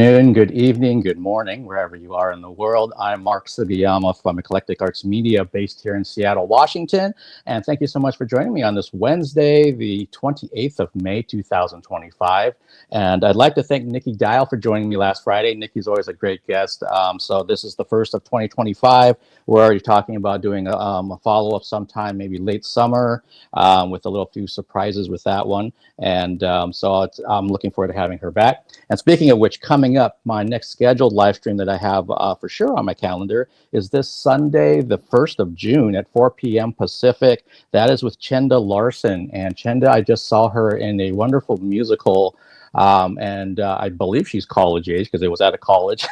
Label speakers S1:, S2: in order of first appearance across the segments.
S1: Noon, good evening, good morning, wherever you are in the world. I'm Mark Sugiyama from Eclectic Arts Media, based here in Seattle, Washington. And thank you so much for joining me on this Wednesday, the 28th of May, 2025. And I'd like to thank Nikki Dial for joining me last Friday. Nikki's always a great guest. So this is the first of 2025. We're already talking about doing a follow-up sometime, maybe late summer, with a little few surprises with that one. And I'm looking forward to having her back. And speaking of which, coming up, my next scheduled live stream that I have for sure on my calendar is this Sunday, the 1st of June at 4 p.m. Pacific. That is with Chenda Larson. And Chenda, I just saw her in a wonderful musical. And I believe she's college age because it was at a college.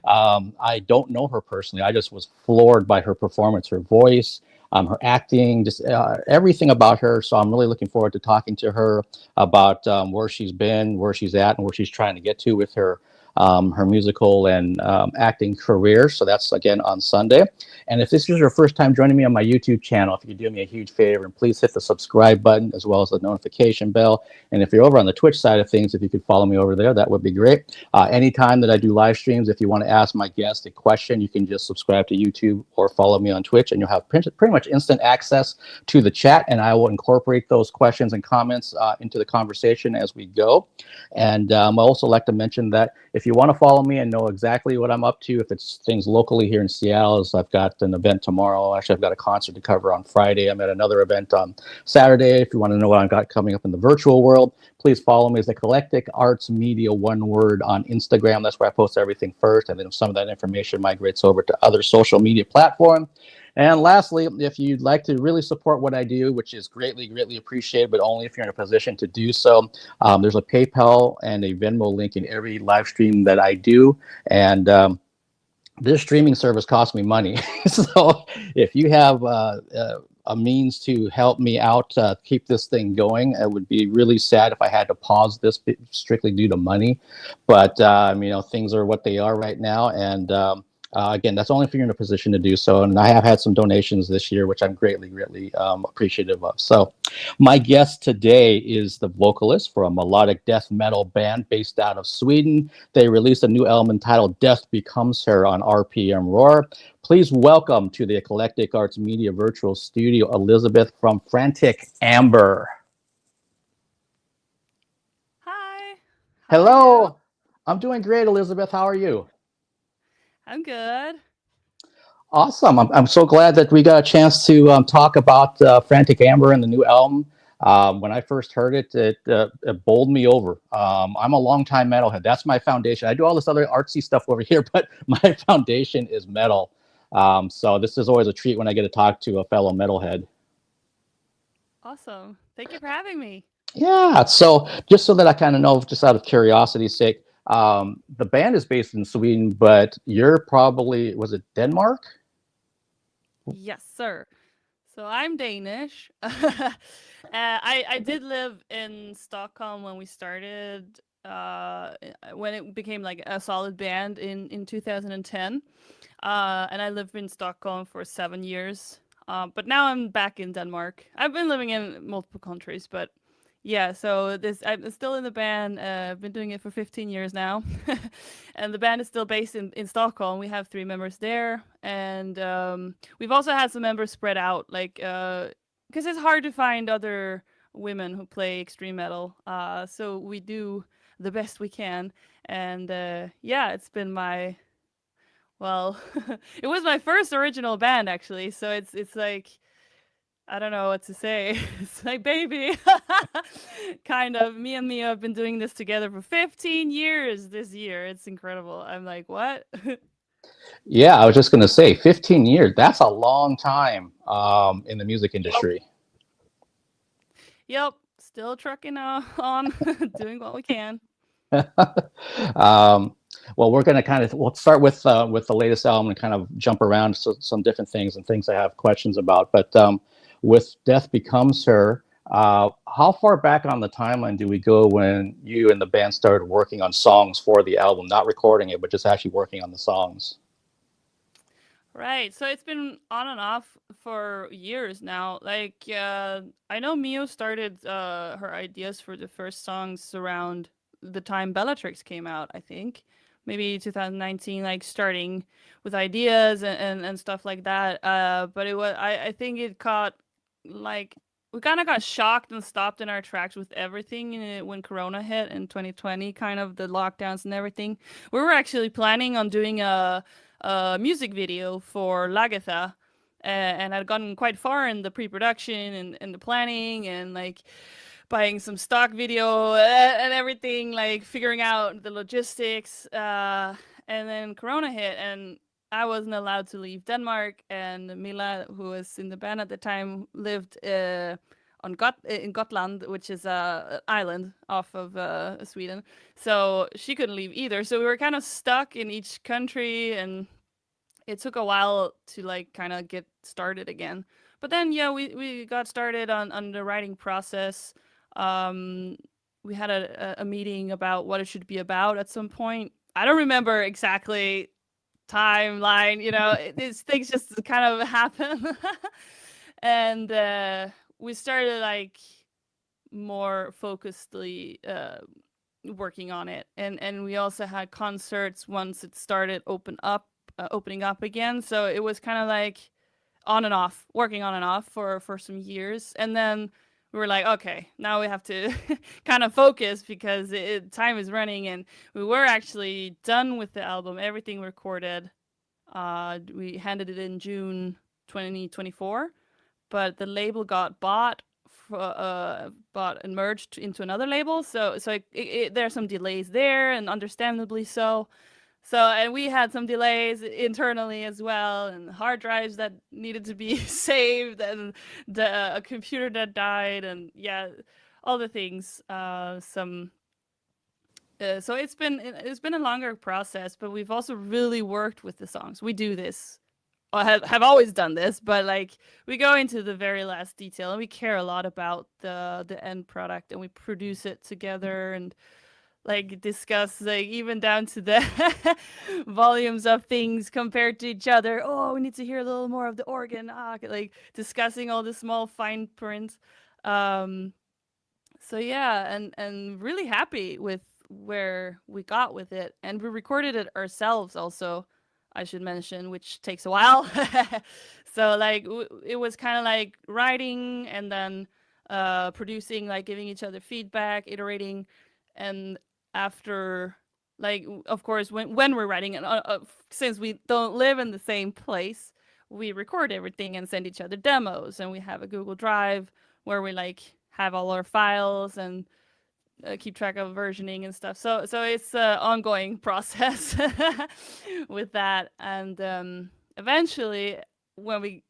S1: I don't know her personally. I just was floored by her performance, her voice, her acting, just everything about her. So I'm really looking forward to talking to her about where she's been, where she's at, and where she's trying to get to with her musical and acting career. So that's again on Sunday. And if this is your first time joining me on my YouTube channel, if you could do me a huge favor and please hit the subscribe button as well as the notification bell. And if you're over on the Twitch side of things, if you could follow me over there, that would be great. Anytime that I do live streams, if you want to ask my guest a question, you can just subscribe to YouTube or follow me on Twitch, and you'll have pretty much instant access to the chat. And I will incorporate those questions and comments into the conversation as we go. And I also like to mention that if you want to follow me and know exactly what I'm up to, if it's things locally here in Seattle, as I've got an event tomorrow. Actually, I've got a concert to cover on Friday. I'm at another event on Saturday. If you want to know what I've got coming up in the virtual world, please follow me as Eclectic Arts Media, one word, on Instagram. That's where I post everything first. And then some of that information migrates over to other social media platforms. And lastly, if you'd like to really support what I do, which is greatly, greatly appreciated, but only if you're in a position to do so, there's a PayPal and a Venmo link in every live stream that I do. And this streaming service costs me money. So if you have a means to help me out, keep this thing going, it would be really sad if I had to pause this strictly due to money. But, things are what they are right now. And again, that's only if you're in a position to do so. And I have had some donations this year, which I'm greatly, greatly appreciative of. So my guest today is the vocalist for a melodic death metal band based out of Sweden. They released a new album entitled Death Becomes Her on RPM Roar. Please welcome to the Eclectic Arts Media Virtual Studio, Elizabeth from FRANTIC AMBER.
S2: Hi.
S1: Hello. I'm doing great, Elizabeth. How are you?
S2: I'm good.
S1: Awesome. I'm so glad that we got a chance to talk about FRANTIC AMBER and the new album. When I first heard it, it bowled me over. I'm a longtime metalhead. That's my foundation. I do all this other artsy stuff over here, but my foundation is metal. So this is always a treat when I get to talk to a fellow metalhead.
S2: Awesome. Thank you for having me.
S1: Yeah. So just so that I kind of know, just out of curiosity's sake, the band is based in Sweden, but you're probably, was it Denmark?
S2: Yes, sir. So I'm Danish. I did live in Stockholm when we started, when it became like a solid band in 2010. And I lived in Stockholm for 7 years. But now I'm back in Denmark. I've been living in multiple countries, but yeah, so I'm still in the band. I've been doing it for 15 years now. And the band is still based in Stockholm. We have 3 members there. And we've also had some members spread out, like, because it's hard to find other women who play extreme metal. So we do the best we can. And yeah, it's been well, it was my first original band, actually. So it's like, I don't know what to say. It's like, baby. Kind of. Me and Mia have been doing this together for 15 years this year. It's incredible. I'm like, what?
S1: Yeah, I was just going to say 15 years. That's a long time in the music industry.
S2: Yep. Still trucking on, doing what we can.
S1: Well, we're going to we'll start with the latest album and kind of jump around to some different things and things I have questions about. But with Death Becomes Her, how far back on the timeline do we go when you and the band started working on songs for the album, not recording it, but just actually working on the songs?
S2: Right. So it's been on and off for years now. Like, I know Mio started her ideas for the first songs around the time Bellatrix came out, I think. Maybe 2019, like starting with ideas and stuff like that. But it was, I think it caught, like, we kind of got shocked and stopped in our tracks with everything when Corona hit in 2020, kind of the lockdowns and everything. We were actually planning on doing a music video for Lagatha, and I'd gotten quite far in the pre-production and the planning and like buying some stock video and everything, like figuring out the logistics. And then Corona hit, and I wasn't allowed to leave Denmark. And Mila, who was in the band at the time, lived in Gotland, which is an island off of Sweden. So she couldn't leave either. So we were kind of stuck in each country, and it took a while to like kind of get started again. But then yeah, we got started on the writing process. Um, we had a meeting about what it should be about at some point. I don't remember exactly timeline, these things just kind of happen. And we started like more focusedly working on it, and we also had concerts once it started opening up again. So it was kind of like on and off, working on and off for some years, and then we were like, okay, now we have to kind of focus because time is running, and we were actually done with the album, everything recorded. We handed it in June 2024, but the label got bought and merged into another label. So there are some delays there, and understandably so. So, and we had some delays internally as well, and hard drives that needed to be saved, and a computer that died, and yeah, all the things. So it's been a longer process, but we've also really worked with the songs. We do this, or have always done this, but like we go into the very last detail, and we care a lot about the end product, and we produce it together, and like discuss like even down to the volumes of things compared to each other. Oh, we need to hear a little more of the organ. Like discussing all the small fine print. Um, so yeah, and really happy with where we got with it, and we recorded it ourselves also, I should mention, which takes a while. So like it was kind of like writing and then producing, like giving each other feedback, iterating, and after, like, of course, when we're writing, and since we don't live in the same place, we record everything and send each other demos, and we have a Google Drive where we like have all our files and keep track of versioning and stuff. So it's an ongoing process with that, and eventually when we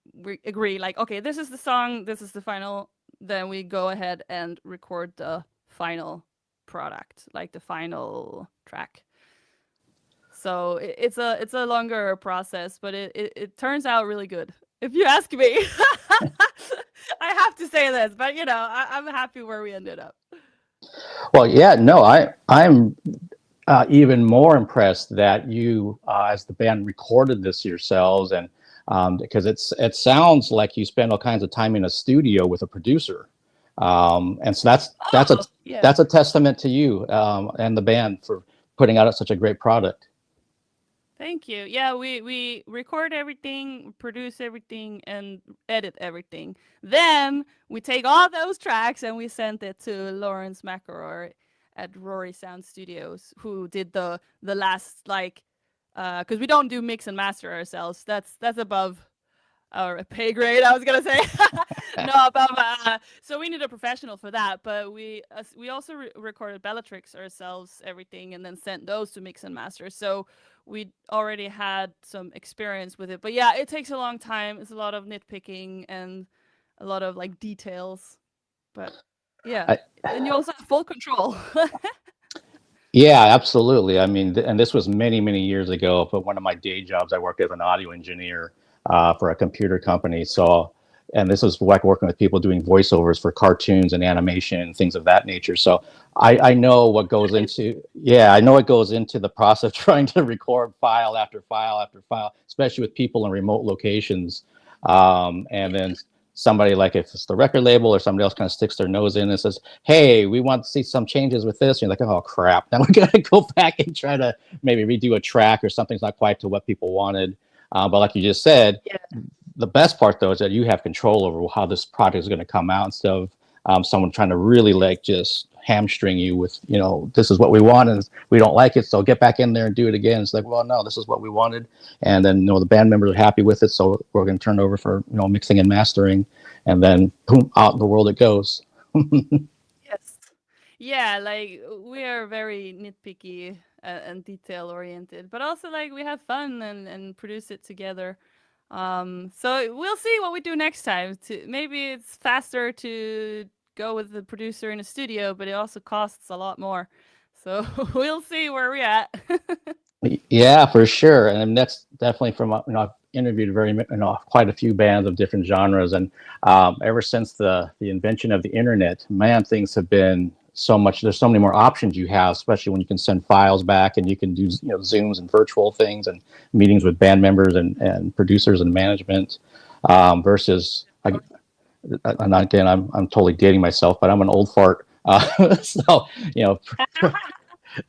S2: agree, like, okay, this is the song, this is the final, then we go ahead and record the final product, like the final track. So it's a longer process, but it turns out really good, if you ask me. I have to say this, but I'm happy where we ended up.
S1: Well, yeah, no, I'm even more impressed that you, as the band, recorded this yourselves, and because it sounds like you spend all kinds of time in a studio with a producer, and so that's a testament to you and the band for putting out such a great product.
S2: Thank you. Yeah, we record everything, produce everything, and edit everything. Then we take all those tracks and we send it to Lawrence McElroy at Rory Sound Studios, who did the last, like, because we don't do mix and master ourselves. That's above our pay grade, I was gonna say. No, above. So we need a professional for that. But we also recorded Bellatrix ourselves, everything, and then sent those to mix and master. So we already had some experience with it. But yeah, it takes a long time. It's a lot of nitpicking and a lot of like details. But yeah, and you also have full control.
S1: Yeah, absolutely. I mean, and this was many, many years ago. But one of my day jobs, I worked as an audio engineer for a computer company. So, and this was like working with people doing voiceovers for cartoons and animation and things of that nature. So I know what goes into, I know what goes into the process of trying to record file after file after file, especially with people in remote locations. And then somebody, like if it's the record label or somebody else kind of sticks their nose in and says, hey, we want to see some changes with this, and you're like, oh crap, now we gotta go back and try to maybe redo a track or something's not quite to what people wanted. But like you just said,
S2: Yeah.
S1: the best part though is that you have control over how this product is going to come out, instead of someone trying to really like just hamstring you with, this is what we want and we don't like it, so get back in there and do it again. It's like, well, no, this is what we wanted, and then the band members are happy with it, so we're going to turn it over for mixing and mastering, and then boom, out in the world it goes.
S2: Yes. Yeah, like we are very nitpicky and detail oriented, but also like we have fun and produce it together. So we'll see what we do next time. Maybe it's faster to go with the producer in a studio, but it also costs a lot more. So we'll see where we're at.
S1: Yeah, for sure. And that's definitely from, I've interviewed quite a few bands of different genres. And ever since the invention of the internet, man, things have been so much, there's so many more options you have, especially when you can send files back and you can do, Zooms and virtual things and meetings with band members and producers and management, versus, and again, I'm totally dating myself, but I'm an old fart. So,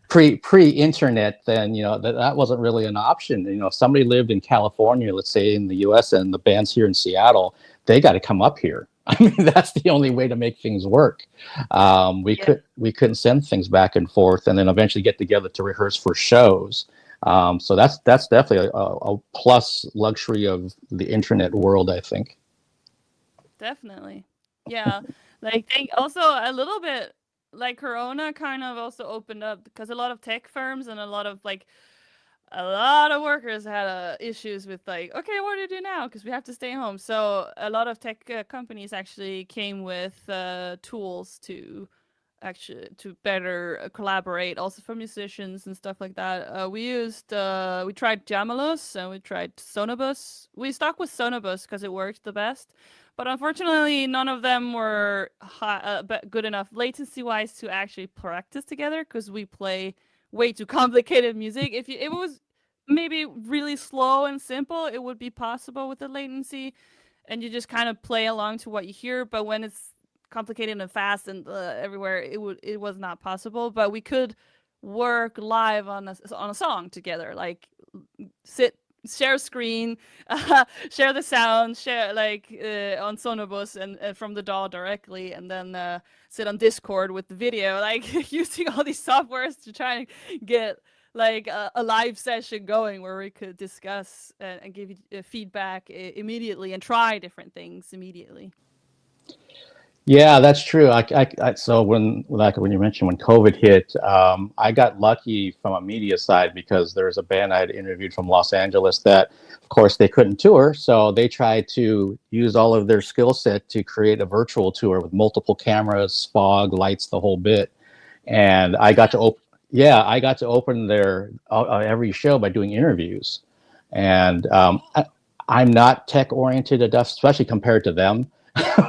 S1: pre-internet, then that wasn't really an option. If somebody lived in California, let's say in the US, and the band's here in Seattle, they got to come up here. I mean, that's the only way to make things work. We couldn't send things back and forth and then eventually get together to rehearse for shows. So that's definitely a plus luxury of the internet world, I think.
S2: Definitely. Yeah. Like also a little bit like Corona kind of also opened up because a lot of tech firms and a lot of workers had issues with like, okay, what do you do now? Because we have to stay home. So a lot of tech companies actually came with tools to better collaborate, also for musicians and stuff like that. We tried Jamalus and we tried Sonobus. We stuck with Sonobus because it worked the best. But unfortunately, none of them were good enough latency-wise to actually practice together because we play way too complicated music. If it was maybe really slow and simple, it would be possible with the latency, and you just kind of play along to what you hear. But when it's complicated and fast and everywhere, it was not possible. But we could work live on a song together, like share screen, share the sound, share on Sonobus and from the DAW directly, and then sit on Discord with the video, like using all these softwares to try and get like a live session going where we could discuss and give feedback immediately and try different things immediately.
S1: Yeah, that's true. So when you mentioned when COVID hit, I got lucky from a media side because there's a band I had interviewed from Los Angeles that, of course, they couldn't tour, so they tried to use all of their skill set to create a virtual tour with multiple cameras, fog, lights, the whole bit. And I got to open their every show by doing interviews. And I'm not tech oriented enough, especially compared to them.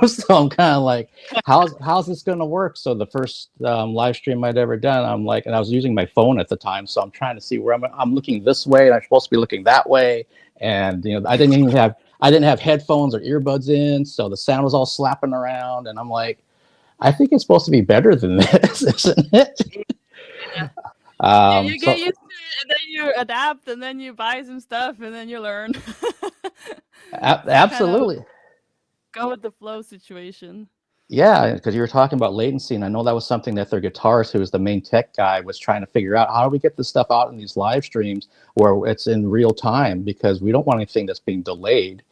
S1: So I'm kind of like, how's this going to work? So the first live stream I'd ever done, I'm like, and I was using my phone at the time, so I'm trying to see where I'm looking this way, and I'm supposed to be looking that way, and I didn't have headphones or earbuds in, so the sound was all slapping around, and I'm like, I think it's supposed to be better than this, isn't it?
S2: Yeah. You get used to it, and then you adapt, and then you buy some stuff, and then you learn.
S1: Absolutely.
S2: Go with the flow situation.
S1: Yeah, because you were talking about latency, and I know that was something that their guitarist, who was the main tech guy, was trying to figure out. How do we get this stuff out in these live streams where it's in real time? Because we don't want anything that's being delayed.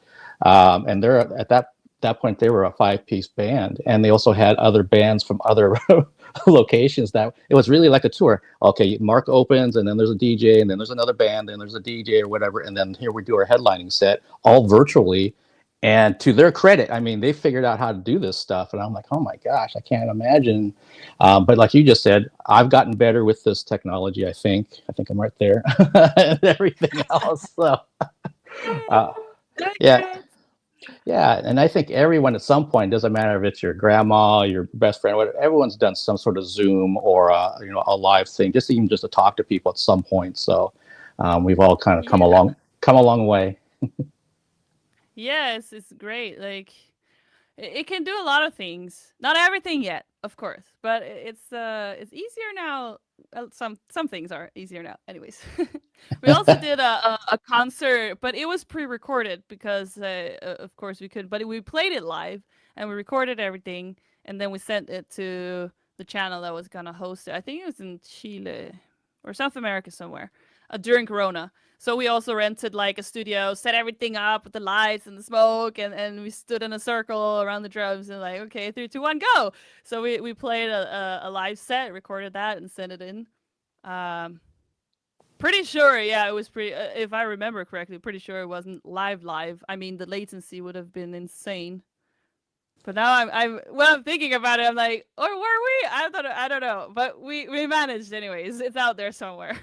S1: And they're at that point, they were a 5-piece band, and they also had other bands from other locations. That it was really like a tour. Okay, Mark opens, and then there's a DJ, and then there's another band, and there's a DJ or whatever, and then here we do our headlining set, all virtually. And to their credit, I mean, they figured out how to do this stuff. And I'm like, oh my gosh, I can't imagine. But like you just said, I've gotten better with this technology, I think. I think I'm right there. And everything else. So, yeah. Yeah. And I think everyone at some point, doesn't matter if it's your grandma, your best friend, whatever, everyone's done some sort of Zoom or, a live thing, just to talk to people at some point. So we've all kind of come a long way.
S2: Yes, it's great. Like It can do a lot of things. Not everything yet, of course, but it's easier now. Some things are easier now. Anyways, we also did a concert, but it was pre-recorded because of course we could. But we played it live and we recorded everything, and then we sent it to the channel that was gonna host it. I think it was in Chile or South America somewhere during Corona. So we also rented like a studio, set everything up with the lights and the smoke, and we stood in a circle around the drums and like, okay, 3, 2, 1, go. So we played a live set, recorded that, and sent it in. Um, Pretty sure, yeah, it was pretty. If I remember correctly, pretty sure it wasn't live. I mean, the latency would have been insane. But now I'm when I'm thinking about it, I'm like, or were we? I don't know. But we managed anyways. It's out there somewhere.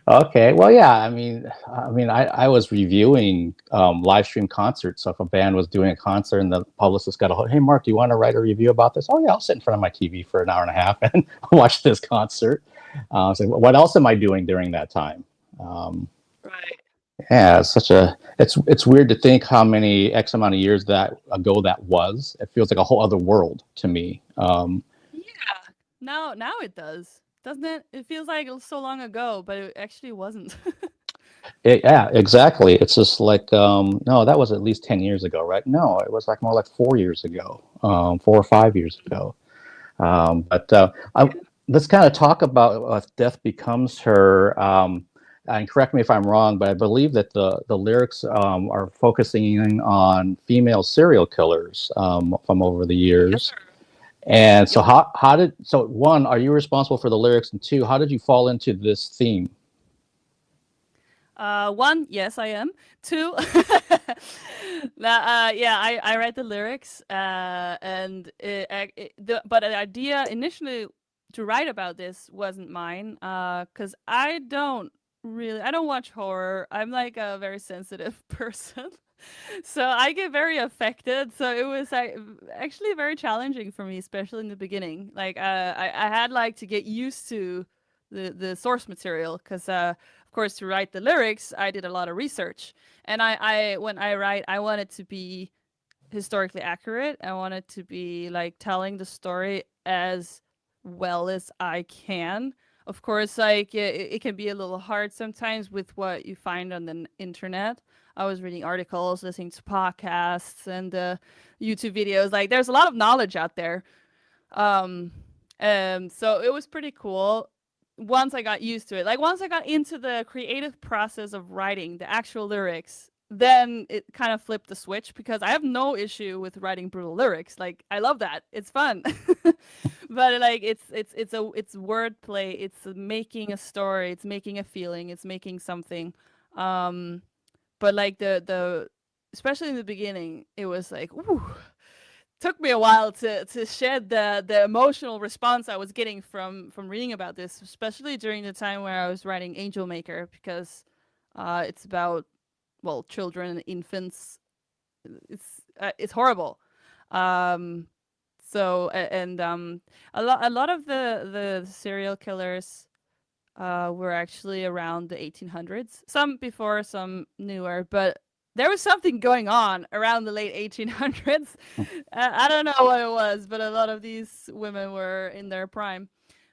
S1: Okay, well, yeah. I was reviewing live stream concerts. So if a band was doing a concert and the publicist got a hold, hey, Mark, do you want to write a review about this? Oh, yeah, I'll sit in front of my TV for an hour and a half and watch this concert. So what else am I doing during that time? Um,
S2: Right.
S1: yeah, it's weird to think how many X amount of years that ago that was. It feels like a whole other world to me.
S2: Yeah. Now it does, doesn't it? It feels like it was so long ago, but it actually wasn't.
S1: Yeah, exactly. It's just like, no, that was at least 10 years ago, right? No, it was like more like 4 years ago, 4 or 5 years ago. But
S2: Yeah.
S1: let's kind of talk about Death Becomes Her. And correct me if I'm wrong, but I believe that the lyrics are focusing on female serial killers from over the
S2: Yes,
S1: years.
S2: sir.
S1: And so
S2: Yep.
S1: so one, are you responsible for the lyrics? And two, how did you fall into this theme?
S2: One, yes, I am. Two, yeah, I write the lyrics, and but the idea initially to write about this wasn't mine, because I don't watch horror. I'm like a very sensitive person. So I get very affected. So it was actually very challenging for me, especially in the beginning. Like I had like to get used to the source material because of course to write the lyrics I did a lot of research, and I when I write I want it to be historically accurate. I want it to be like telling the story as well as I can. Of course, like it can be a little hard sometimes with what you find on the internet. I was reading articles, listening to podcasts, and YouTube videos. Like, there's a lot of knowledge out there. Um, so it was pretty cool once I got used to it. Like once I got into the creative process of writing the actual lyrics, then it kind of flipped the switch because I have no issue with writing brutal lyrics. Like I love that. It's fun. But like it's wordplay, it's making a story, it's making a feeling, it's making something. Um but like the especially in the beginning, it was like, ooh, took me a while to shed the emotional response I was getting from reading about this, especially during the time where I was writing Angel Maker, because it's about, well, children and infants. It's horrible. Um, and a lot of the serial killers were actually around the 1800s. Some before, some newer, but there was something going on around the late 1800s. I don't know what it was, but a lot of these women were in their prime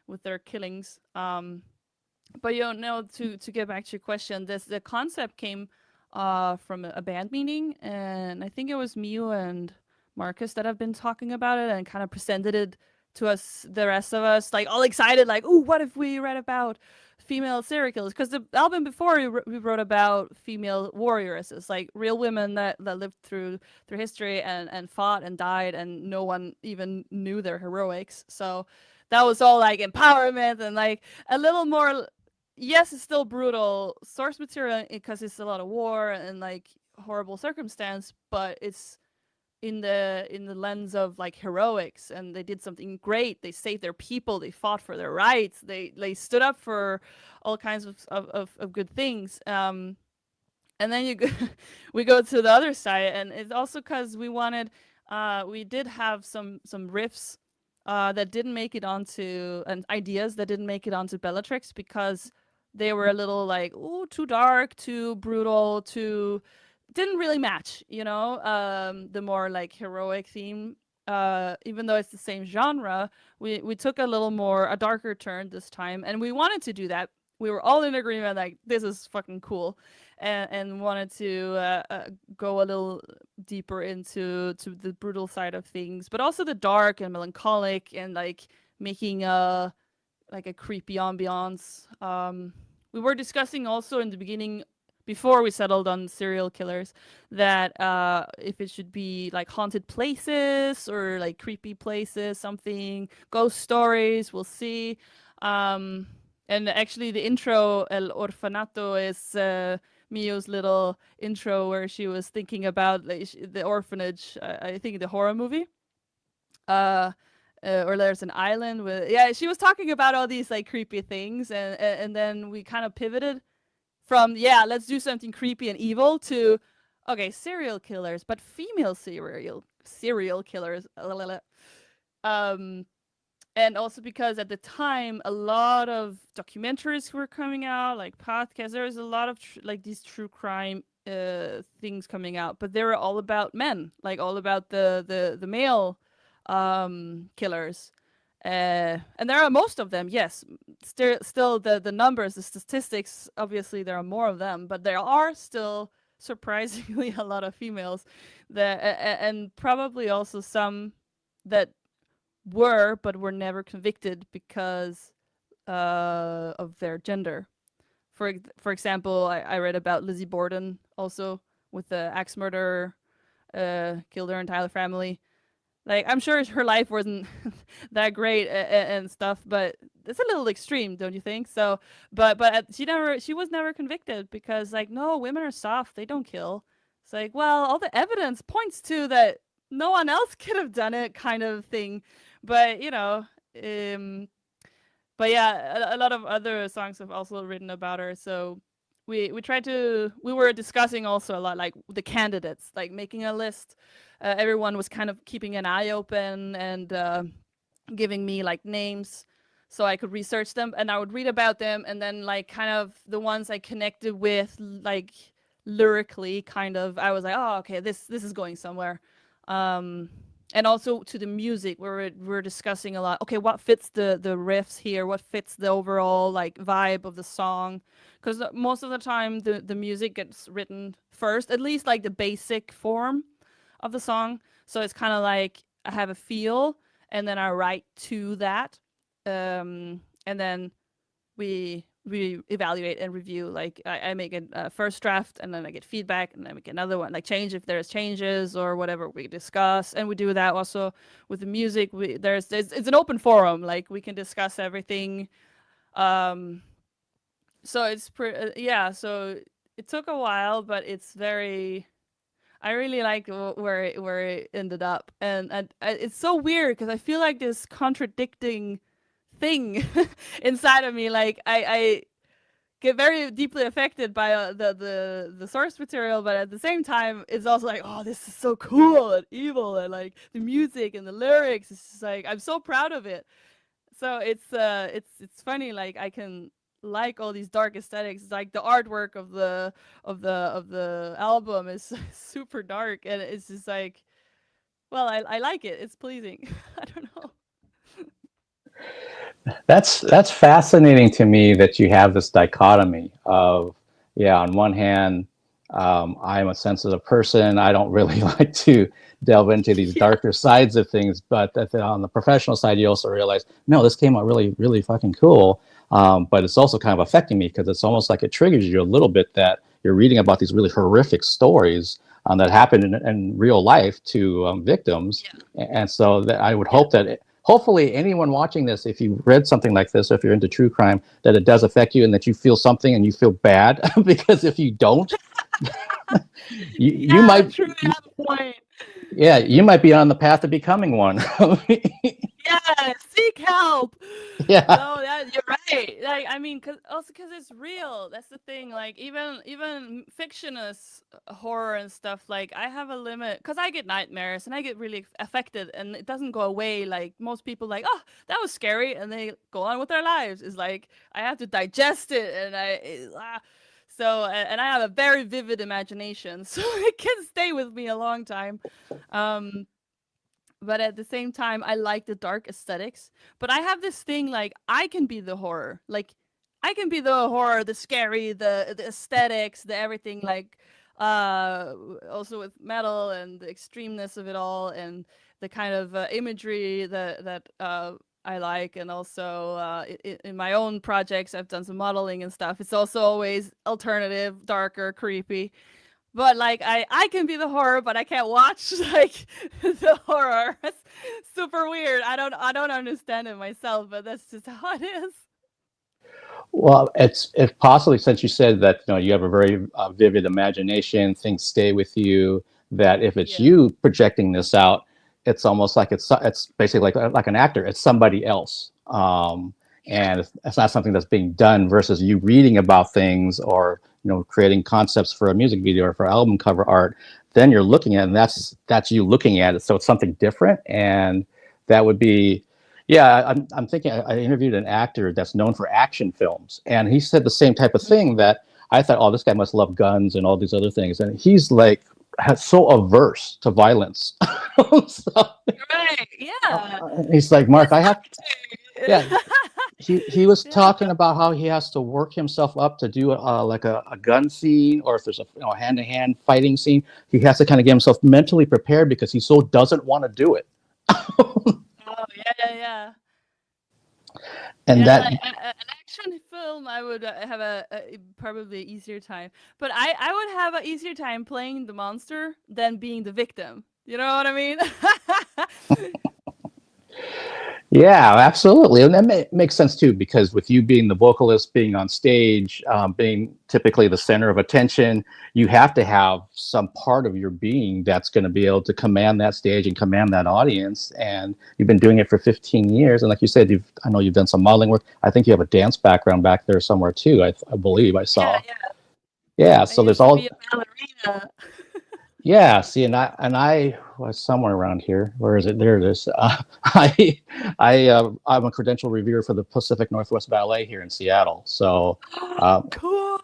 S2: with their killings. But you know, to get back to your question, this the concept came from a band meeting, and I think it was Miu and Marcus that have been talking about it and kind of presented it to us, the rest of us, like all excited, like, "Ooh, what if we read about female serial killers?" Because the album before we wrote about female warrioresses, like real women that lived through history and fought and died, and no one even knew their heroics. So that was all like empowerment and like a little more. Yes, it's still brutal source material because it's a lot of war and like horrible circumstance, but it's in the lens of like heroics, and they did something great. They saved their people, they fought for their rights, they stood up for all kinds of good things. And then we go to the other side, and it's also because we did have some riffs that didn't make it onto, and ideas that didn't make it onto Bellatrix because they were a little like, oh, too dark, too brutal, too didn't really match, the more like heroic theme. Even though it's the same genre, we took a darker turn this time, and we wanted to do that. We were all in agreement like this is fucking cool, and wanted to go a little deeper into the brutal side of things, but also the dark and melancholic, and like making a creepy ambiance. We were discussing also in the beginning, before we settled on serial killers, that if it should be like haunted places or like creepy places, something, ghost stories, we'll see. Um, and actually, the intro, El Orfanato, is Mio's little intro where she was thinking about like, the orphanage, I think the horror movie. Uh, or there's an island with, yeah, she was talking about all these like creepy things, and then we kind of pivoted from, yeah, let's do something creepy and evil, to okay, serial killers, but female serial killers. um and also because at the time a lot of documentaries were coming out, like podcasts, there was a lot of like these true crime things coming out, but they were all about men, like all about the male killers. And there are most of them, yes. Still, the numbers, the statistics, obviously there are more of them, but there are still surprisingly a lot of females that, and probably also some that were but were never convicted because of their gender. For example, I read about Lizzie Borden also, with the axe murderer, killed her entire family. Like, I'm sure her life wasn't that great and stuff, but it's a little extreme, don't you think? So, but she was never convicted because, like, no, women are soft, they don't kill. It's like, well, all the evidence points to that no one else could have done it, kind of thing. But um, but yeah, a lot of other songs have also written about her. So we were discussing also a lot, like the candidates, like making a list. Everyone was kind of keeping an eye open and giving me like names so I could research them, and I would read about them, and then like kind of the ones I connected with, like lyrically, kind of, I was like, oh, okay, this is going somewhere. Um, and also to the music, where we're discussing a lot. Okay, what fits the riffs here? What fits the overall like vibe of the song? Because most of the time the music gets written first, at least like the basic form of the song. So it's kind of like I have a feel, and then I write to that, and then we evaluate and review. Like I make a first draft, and then I get feedback, and then I make another one, like change if there's changes or whatever we discuss. And we do that also with the music. There's it's an open forum, like we can discuss everything. Um, so it's yeah. So it took a while, but it's very. I really like where it ended up, and it's so weird because I feel like this contradicting thing inside of me. Like I get very deeply affected by the source material, but at the same time, it's also like, oh, this is so cool and evil, and like the music and the lyrics. It's just like I'm so proud of it. So it's funny. Like I can like all these dark aesthetics. Like the artwork of the album is super dark, and it's just like, well, I like it. It's pleasing. I don't know.
S1: That's fascinating to me that you have this dichotomy of, yeah, on one hand, I'm a sensitive person. I don't really like to delve into these
S2: Yeah.
S1: darker sides of things, but on the professional side, you also realize, no, this came out really, really fucking cool. But it's also kind of affecting me because it's almost like it triggers you a little bit that you're reading about these really horrific stories that happen in real life to victims.
S2: Yeah.
S1: And so that I would
S2: Yeah.
S1: hope that hopefully anyone watching this, if you read something like this, or if you're into true crime, that it does affect you and that you feel something and you feel bad. Because if you don't, you
S2: Yeah,
S1: might,
S2: true. You have a point.
S1: yeah, you might be on the path of becoming one.
S2: Yeah, seek help.
S1: Yeah.
S2: No, that you're right. Like, I mean, cause it's real. That's the thing. Like, even fictionist horror and stuff. Like, I have a limit, cause I get nightmares and I get really affected, and it doesn't go away. Like most people, like, oh, that was scary, and they go on with their lives. It's like I have to digest it, and So, and I have a very vivid imagination, so it can stay with me a long time. Um, but at the same time, I like the dark aesthetics. But I have this thing like I can be the horror. Like I can be the horror, the scary, the aesthetics, the everything. Like also with metal and the extremeness of it all, and the kind of imagery that I like, and also in my own projects, I've done some modeling and stuff. It's also always alternative, darker, creepy. But like I can be the horror, but I can't watch like the horror. It's super weird. I don't understand it myself, but that's just how it is.
S1: Well, it's possibly, since you said that you have a very vivid imagination, things stay with you. That if it's
S2: Yeah.
S1: you projecting this out, it's almost like it's basically like an actor. It's somebody else,
S2: Yeah.
S1: and it's not something that's being done versus you reading about things or creating concepts for a music video or for album cover art. Then you're looking at it, and that's you looking at it. So it's something different, and that would be. Yeah, I'm thinking. I interviewed an actor that's known for action films, and he said the same type of thing. That I thought, oh, this guy must love guns and all these other things, and he's like so averse to violence. So,
S2: Right. Yeah.
S1: he's like, Mark,
S2: It's
S1: I have. Yeah,
S2: acting.
S1: he was
S2: Yeah.
S1: talking about how he has to work himself up to do like a gun scene, or if there's a hand to hand fighting scene, he has to kind of get himself mentally prepared because he so doesn't want to do it.
S2: Oh yeah, yeah, yeah.
S1: And
S2: Yeah,
S1: that
S2: like an action film, I would have a probably easier time. But I would have an easier time playing the monster than being the victim. You know what I mean?
S1: Yeah, absolutely, and that makes sense too, because with you being the vocalist, being on stage, being typically the center of attention, you have to have some part of your being that's going to be able to command that stage and command that audience. And you've been doing it for 15 years, and like you said, I know you've done some modeling work. I think you have a dance background back there somewhere too. I believe I
S2: Yeah,
S1: saw.
S2: yeah.
S1: Yeah,
S2: I
S1: so there's
S2: used to be
S1: all.
S2: a ballerina.
S1: Yeah, see, and I was somewhere around here. Where is it? There it is. I'm a credential reviewer for the Pacific Northwest Ballet here in Seattle. So, uh,
S2: Cool.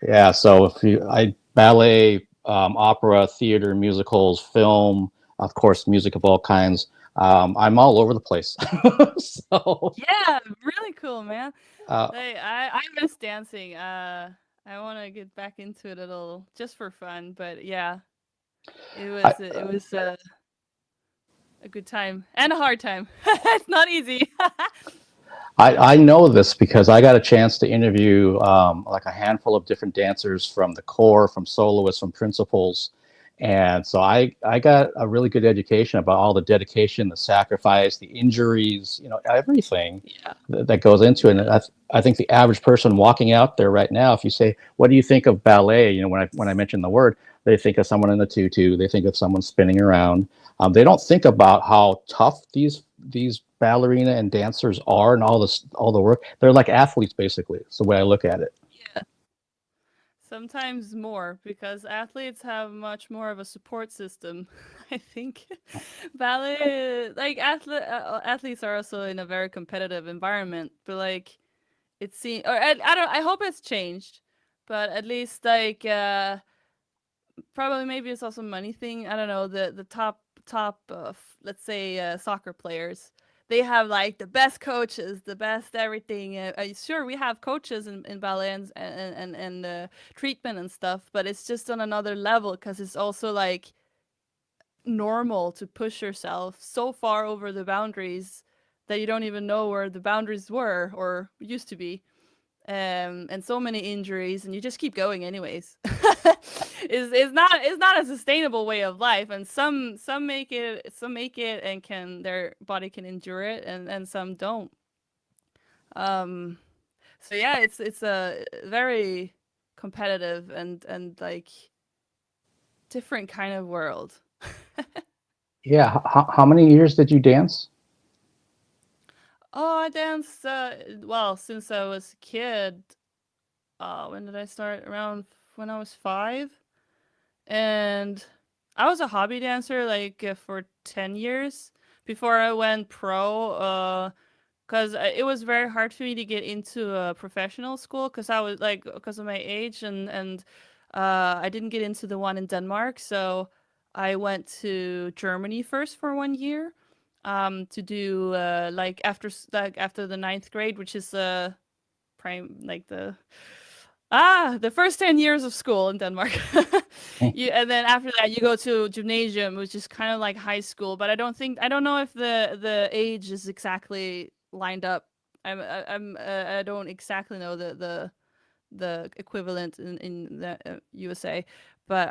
S1: yeah, so if I ballet, opera, theater, musicals, film, of course, music of all kinds. I'm all over the place. So,
S2: Yeah, really cool, man.
S1: uh,
S2: Like I miss dancing. I want to get back into it a little just for fun, but yeah,
S1: I,
S2: it was a good time and a hard time. It's not easy.
S1: I know this because I got a chance to interview like a handful of different dancers from the core, from soloists, from principals. And so I got a really good education about all the dedication, the sacrifice, the injuries, everything
S2: Yeah.
S1: that goes into it. And I think the average person walking out there right now, if you say, what do you think of ballet? When I mention the word, they think of someone in the tutu, they think of someone spinning around. They don't think about how tough these ballerina and dancers are, and all the work. They're like athletes, basically. It's the way I look at it.
S2: Yeah. Sometimes more because athletes have much more of a support system. I think ballet, like athletes are also in a very competitive environment, but like it seems, or I don't, I hope it's changed, but at least like probably maybe it's also a money thing. I don't know. The top let's say soccer players, they have like the best coaches, the best everything. Sure, we have coaches in ballet and treatment and stuff, but it's just on another level because it's also like normal to push yourself so far over the boundaries that you don't even know where the boundaries were or used to be, and so many injuries, and you just keep going anyways. Is not a sustainable way of life, and some make it and can their body can endure it, and some don't. Um, so yeah, it's a very competitive and like different kind of world.
S1: Yeah. How many years did you dance?
S2: Oh, I danced well since I was a kid. When did I start? Around when I was 5. And I was a hobby dancer like for 10 years before I went pro. because it was very hard for me to get into a professional school because I was like because of my age and I didn't get into the one in Denmark, so I went to Germany first for 1 year to do like after the ninth grade, which is prime like the first 10 years of school in Denmark. And then after that you go to gymnasium, which is kind of like high school, but I don't know if the age is exactly lined up. I don't exactly know the equivalent in the USA, but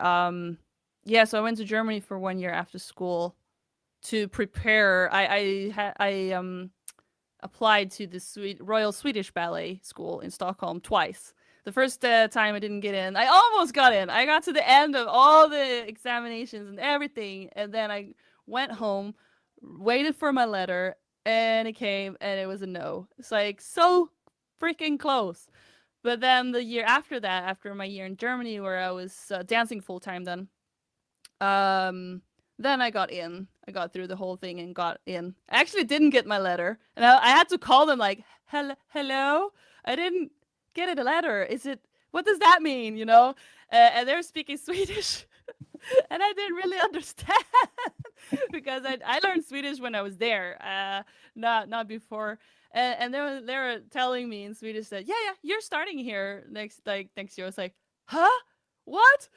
S2: yeah, so I went to Germany for 1 year after school to prepare. I applied to the Royal Swedish Ballet School in Stockholm twice. The first time I didn't get in. I almost got in. I got to the end of all the examinations and everything, and then I went home, waited for my letter, and it came, and it was a no. It's like so freaking close. But then the year after that, after my year in Germany, where I was dancing full time, um, then I got in. I got through the whole thing and got in. I actually didn't get my letter, and I had to call them like, hello, I didn't get a letter. Is it? What does that mean? You know? And they're speaking Swedish, and I didn't really understand because I learned Swedish when I was there, not before. And they were telling me in Swedish that yeah, you're starting here next year. I was like, huh? What?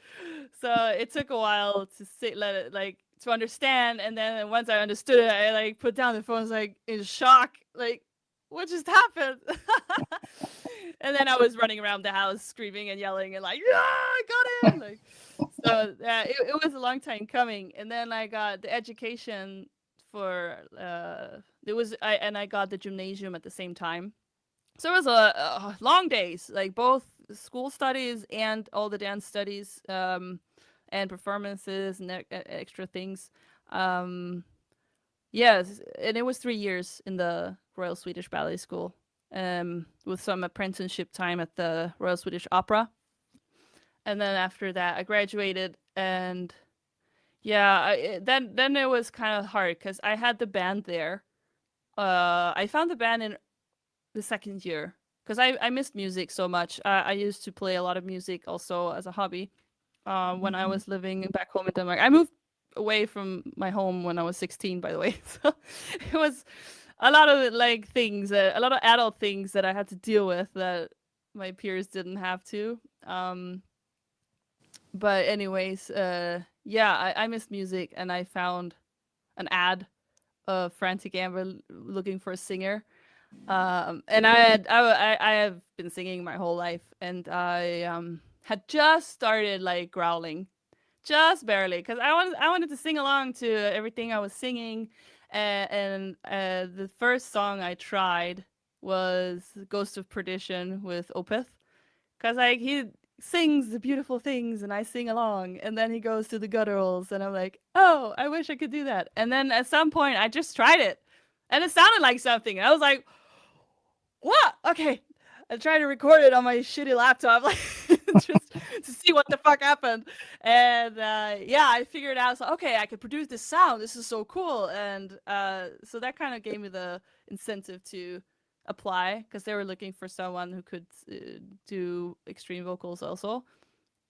S2: So it took a while to let it like to understand, and then once I understood it, I like put down the phone, I was like in shock, like what just happened? And then I was running around the house screaming and yelling and like, yeah, I got in. Like, so it was a long time coming. And then I got the education for I got the gymnasium at the same time. So it was a long days, like both school studies and all the dance studies, and performances and extra things. Um, yes, and it was 3 years in the Royal Swedish Ballet School, with some apprenticeship time at the Royal Swedish Opera. And then after that, I graduated, and yeah, then it was kind of hard because I had the band there. I found the band in the second year because I missed music so much. I used to play a lot of music also as a hobby. When I was living back home in Denmark, I moved away from my home when I was 16, by the way. So it was a lot of like things, a lot of adult things that I had to deal with that my peers didn't have to. But anyways, yeah, I missed music, and I found an ad of Frantic Amber looking for a singer. And I have been singing my whole life, and I had just started like growling, just barely, because I wanted to sing along to everything I was singing, and the first song I tried was Ghost of Perdition with Opeth, because like he sings the beautiful things and I sing along, and then he goes to the gutturals, and I'm like, oh, I wish I could do that. And then at some point I just tried it, and it sounded like something, and I was like, what? Okay. I tried to record it on my shitty laptop, like just to see what the fuck happened. And yeah, I figured out, so, okay, I could produce this sound. This is so cool. And so that kind of gave me the incentive to apply, because they were looking for someone who could do extreme vocals also.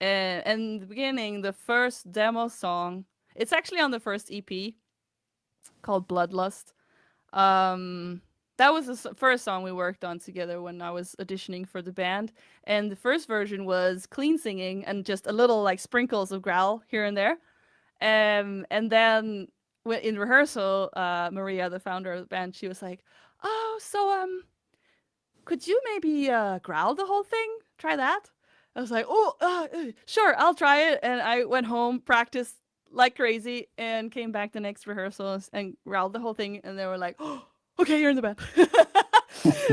S2: And in the beginning, the first demo song, it's actually on the first EP called Bloodlust. Um, that was the first song we worked on together when I was auditioning for the band. And the first version was clean singing and just a little like sprinkles of growl here and there. And then in rehearsal, Maria, the founder of the band, she was like, "Oh, so could you maybe growl the whole thing? Try that." I was like, "Oh, sure, I'll try it." And I went home, practiced like crazy, and came back the next rehearsals and growled the whole thing. And they were like, "Oh, okay, you're in the band."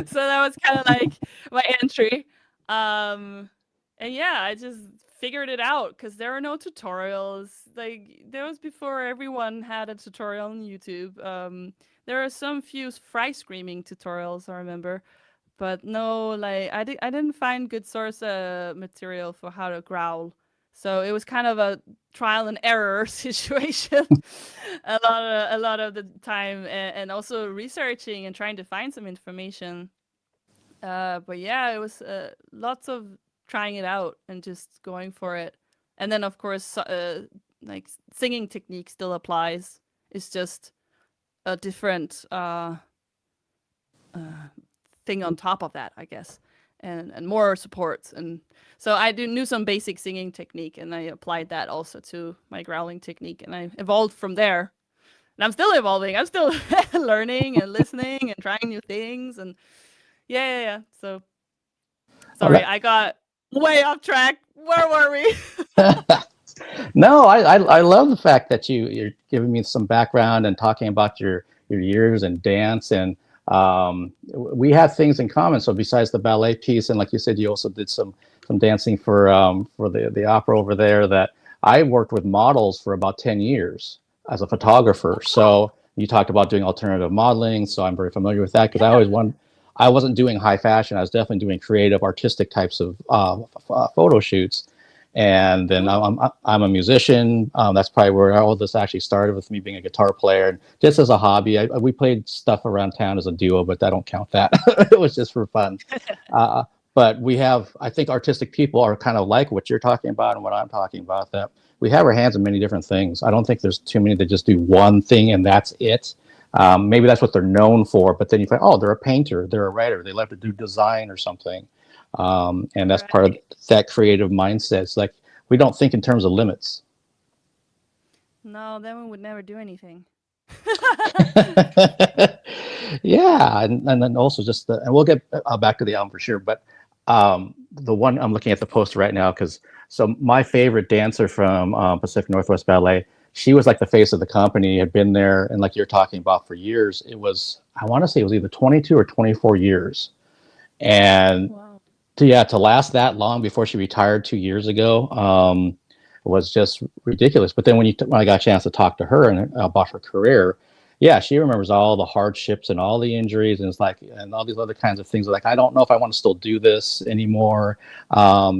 S2: So that was kind of like my entry. And yeah, I just figured it out because there are no tutorials. Like there was before everyone had a tutorial on YouTube. There are some few fry screaming tutorials, I remember, but no, like I didn't find good source material for how to growl. So it was kind of a trial and error situation a lot of the time, and also researching and trying to find some information. But yeah, it was lots of trying it out and just going for it. And then of course, like singing technique still applies. It's just a different uh, thing on top of that, I guess, and more supports. And so I knew some basic singing technique, and I applied that also to my growling technique, and I evolved from there. And I'm still evolving. I'm still learning and listening and trying new things. And yeah. So
S1: Oh,
S2: sorry, I got way off track. Where were we?
S1: no, I love the fact that you're giving me some background and talking about your years in dance, and we have things in common. So besides the ballet piece, and like you said, you also did some dancing for the opera over there. That I worked with models for about 10 years as a photographer. So you talked about doing alternative modeling, so I'm very familiar with that because I always
S2: Yeah.
S1: wanted. I wasn't doing high fashion. I was definitely doing creative, artistic types of photo shoots. And then
S2: Cool.
S1: I'm a musician. That's probably where all this actually started, with me being a guitar player, and just as a hobby. We played stuff around town as a duo, but I don't count that. It was just for fun. Uh, but we have, I think, artistic people are kind of like what you're talking about and what I'm talking about. That we have our hands in many different things. I don't think there's too many that just do one thing and that's it. Maybe that's what they're known for, but then you find, oh, they're a painter, they're a writer, they love to do design or something. And that's part of
S2: Right.
S1: that creative mindset. It's like we don't think in terms of limits.
S2: No, then we would never do anything.
S1: Yeah, and then also just and we'll get back to the album for sure. But the one I'm looking at the poster right now, because so my favorite dancer from Pacific Northwest Ballet, she was like the face of the company, had been there, and like you're talking about, for years. It was, I want to say it was either 22 or 24 years, and
S2: Wow.
S1: to last that long before she retired 2 years ago, was just ridiculous. But then when I got a chance to talk to her and about her career, yeah, she remembers all the hardships and all the injuries, and it's like, and all these other kinds of things. Like, I don't know if I want to still do this anymore.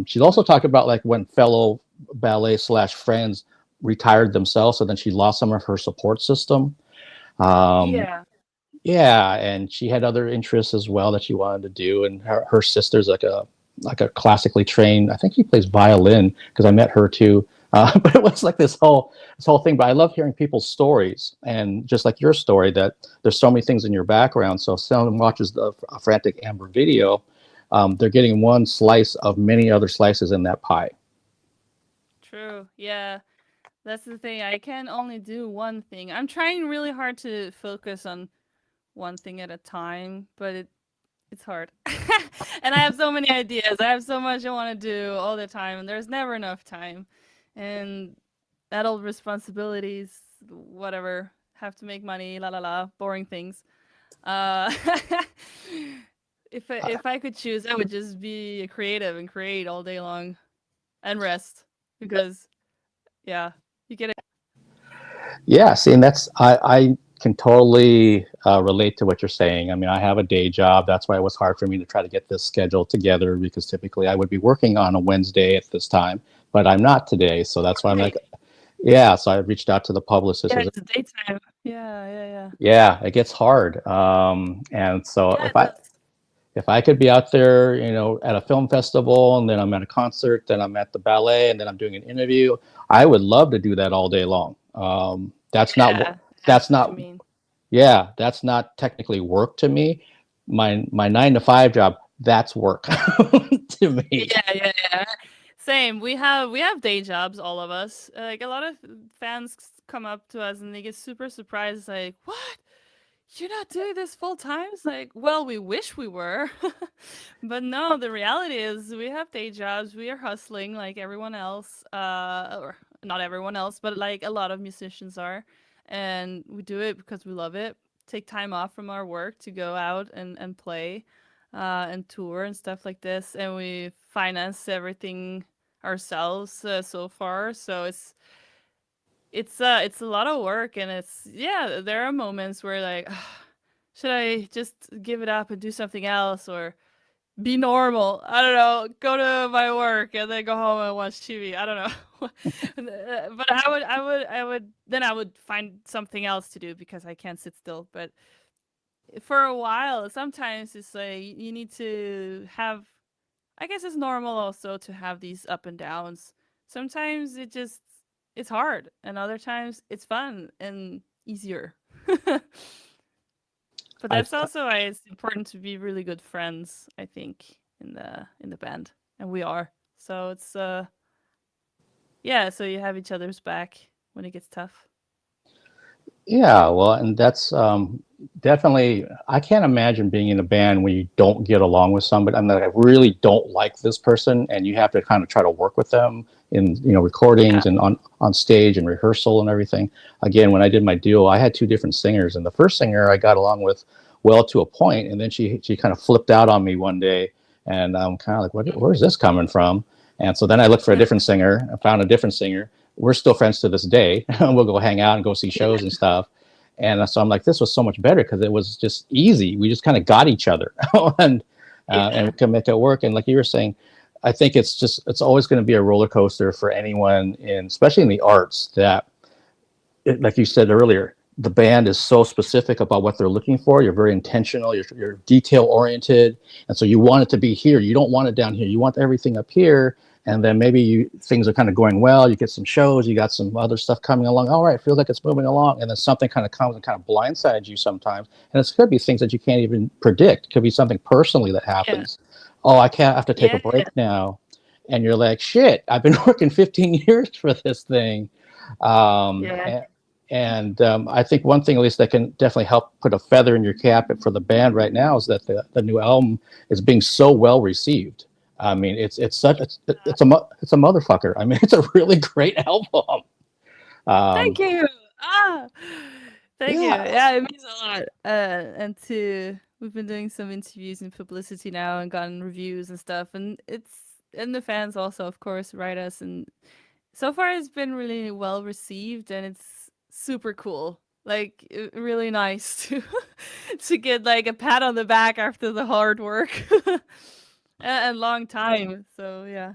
S1: She's also talked about like when fellow ballet slash friends retired themselves, so then she lost some of her support system. Um,
S2: Yeah.
S1: yeah, and she had other interests as well that she wanted to do, and her sister's like a classically trained. I think she plays violin, because I met her too. But it was like this whole thing. But I love hearing people's stories, and just like your story, that there's so many things in your background. So if someone watches the Frantic Amber video, they're getting one slice of many other slices in that pie.
S2: True. Yeah. That's the thing. I can only do one thing. I'm trying really hard to focus on one thing at a time, but it's hard. And I have so many ideas. I have so much I want to do all the time, and there's never enough time. And adult responsibilities, whatever, have to make money, la la la, boring things. Uh, if I could choose, I would just be a creative and create all day long and rest because yeah, you get it.
S1: Yeah, see, and I can totally relate to what you're saying. I mean, I have a day job. That's why it was hard for me to try to get this schedule together, because typically I would be working on a Wednesday at this time, but I'm not today. So that's why I'm like,
S2: Right.
S1: yeah. So I reached out to the publicist.
S2: Yeah,
S1: Was,
S2: it's daytime. Yeah.
S1: yeah, it gets hard. And so
S2: Yeah, it does.
S1: if I could be out there, at a film festival, and then I'm at a concert, then I'm at the ballet, and then I'm doing an interview, I would love to do that all day long. That's not
S2: Yeah, I know
S1: that's
S2: what you
S1: not
S2: mean.
S1: yeah, that's not technically work to me. My 9 to 5 job, that's work to me.
S2: Yeah. Same. We have day jobs, all of us. Like a lot of fans come up to us and they get super surprised, like, "What? You're not doing this full time?" It's like, well, we wish we were, but no. The reality is, we have day jobs. We are hustling like everyone else, or not everyone else, but like a lot of musicians are, and we do it because we love it. Take time off from our work to go out and play, and tour and stuff like this, and we finance everything ourselves so far. So it's a lot of work, and it's yeah, there are moments where like should I just give it up and do something else, or be normal. I don't know, go to my work and then go home and watch TV. I don't know. But then I would find something else to do because I can't sit still. But for a while, sometimes it's like you need to have, I guess it's normal also to have these up and downs. Sometimes it's hard and other times it's fun and easier. But
S1: I
S2: that's also why it's important to be really good friends, I think, in the band. And we are. So it's yeah, so you have each other's back when it gets tough.
S1: Yeah, well, and that's definitely. I can't imagine being in a band when you don't get along with somebody. I mean, like, I really don't like this person, and you have to kind of try to work with them in
S2: Yeah.
S1: recordings and on stage and rehearsal and everything. Again, when I did my duo, I had two different singers, and the first singer I got along with well to a point, and then she kind of flipped out on me one day, and I'm kind of like, where's this coming from? And so then I looked for a different singer. I found a different singer. We're still friends to this day. We'll go hang out and go see
S2: Yeah.
S1: shows and stuff. And so I'm like, this was so much better because it was just easy. We just kind of got each other, and we
S2: Yeah.
S1: can make it work. And like you were saying, I think it's always going to be a roller coaster for anyone especially in the arts that, like you said earlier, the band is so specific about what they're looking for. You're very intentional. You're detail oriented, and so you want it to be here. You don't want it down here. You want everything up here. And then maybe things are kind of going well. You get some shows. You got some other stuff coming along. All right, feels like it's moving along, and then something kind of comes and kind of blindsides you sometimes. And it could be things that you can't even predict. It could be something personally that
S2: Yeah.
S1: happens. Oh, I can't have to take a
S2: Yeah.
S1: break now, and you're like, shit. I've been working 15 years for this thing. Um,
S2: Yeah.
S1: and, I think one thing, at least, that can definitely help put a feather in your cap for the band right now is that the new album is being so well received. I mean, it's a motherfucker. I mean, it's a really great album.
S2: Thank
S1: Um,
S2: you. Ah, thank you.
S1: yeah,
S2: Yeah, it means a lot. And we've been doing some interviews and publicity now and gotten reviews and stuff. And the fans also, of course, write us. And so far, it's been really well received, and it's super cool. Like really nice to to get like a pat on the back after the hard work and long time. So yeah.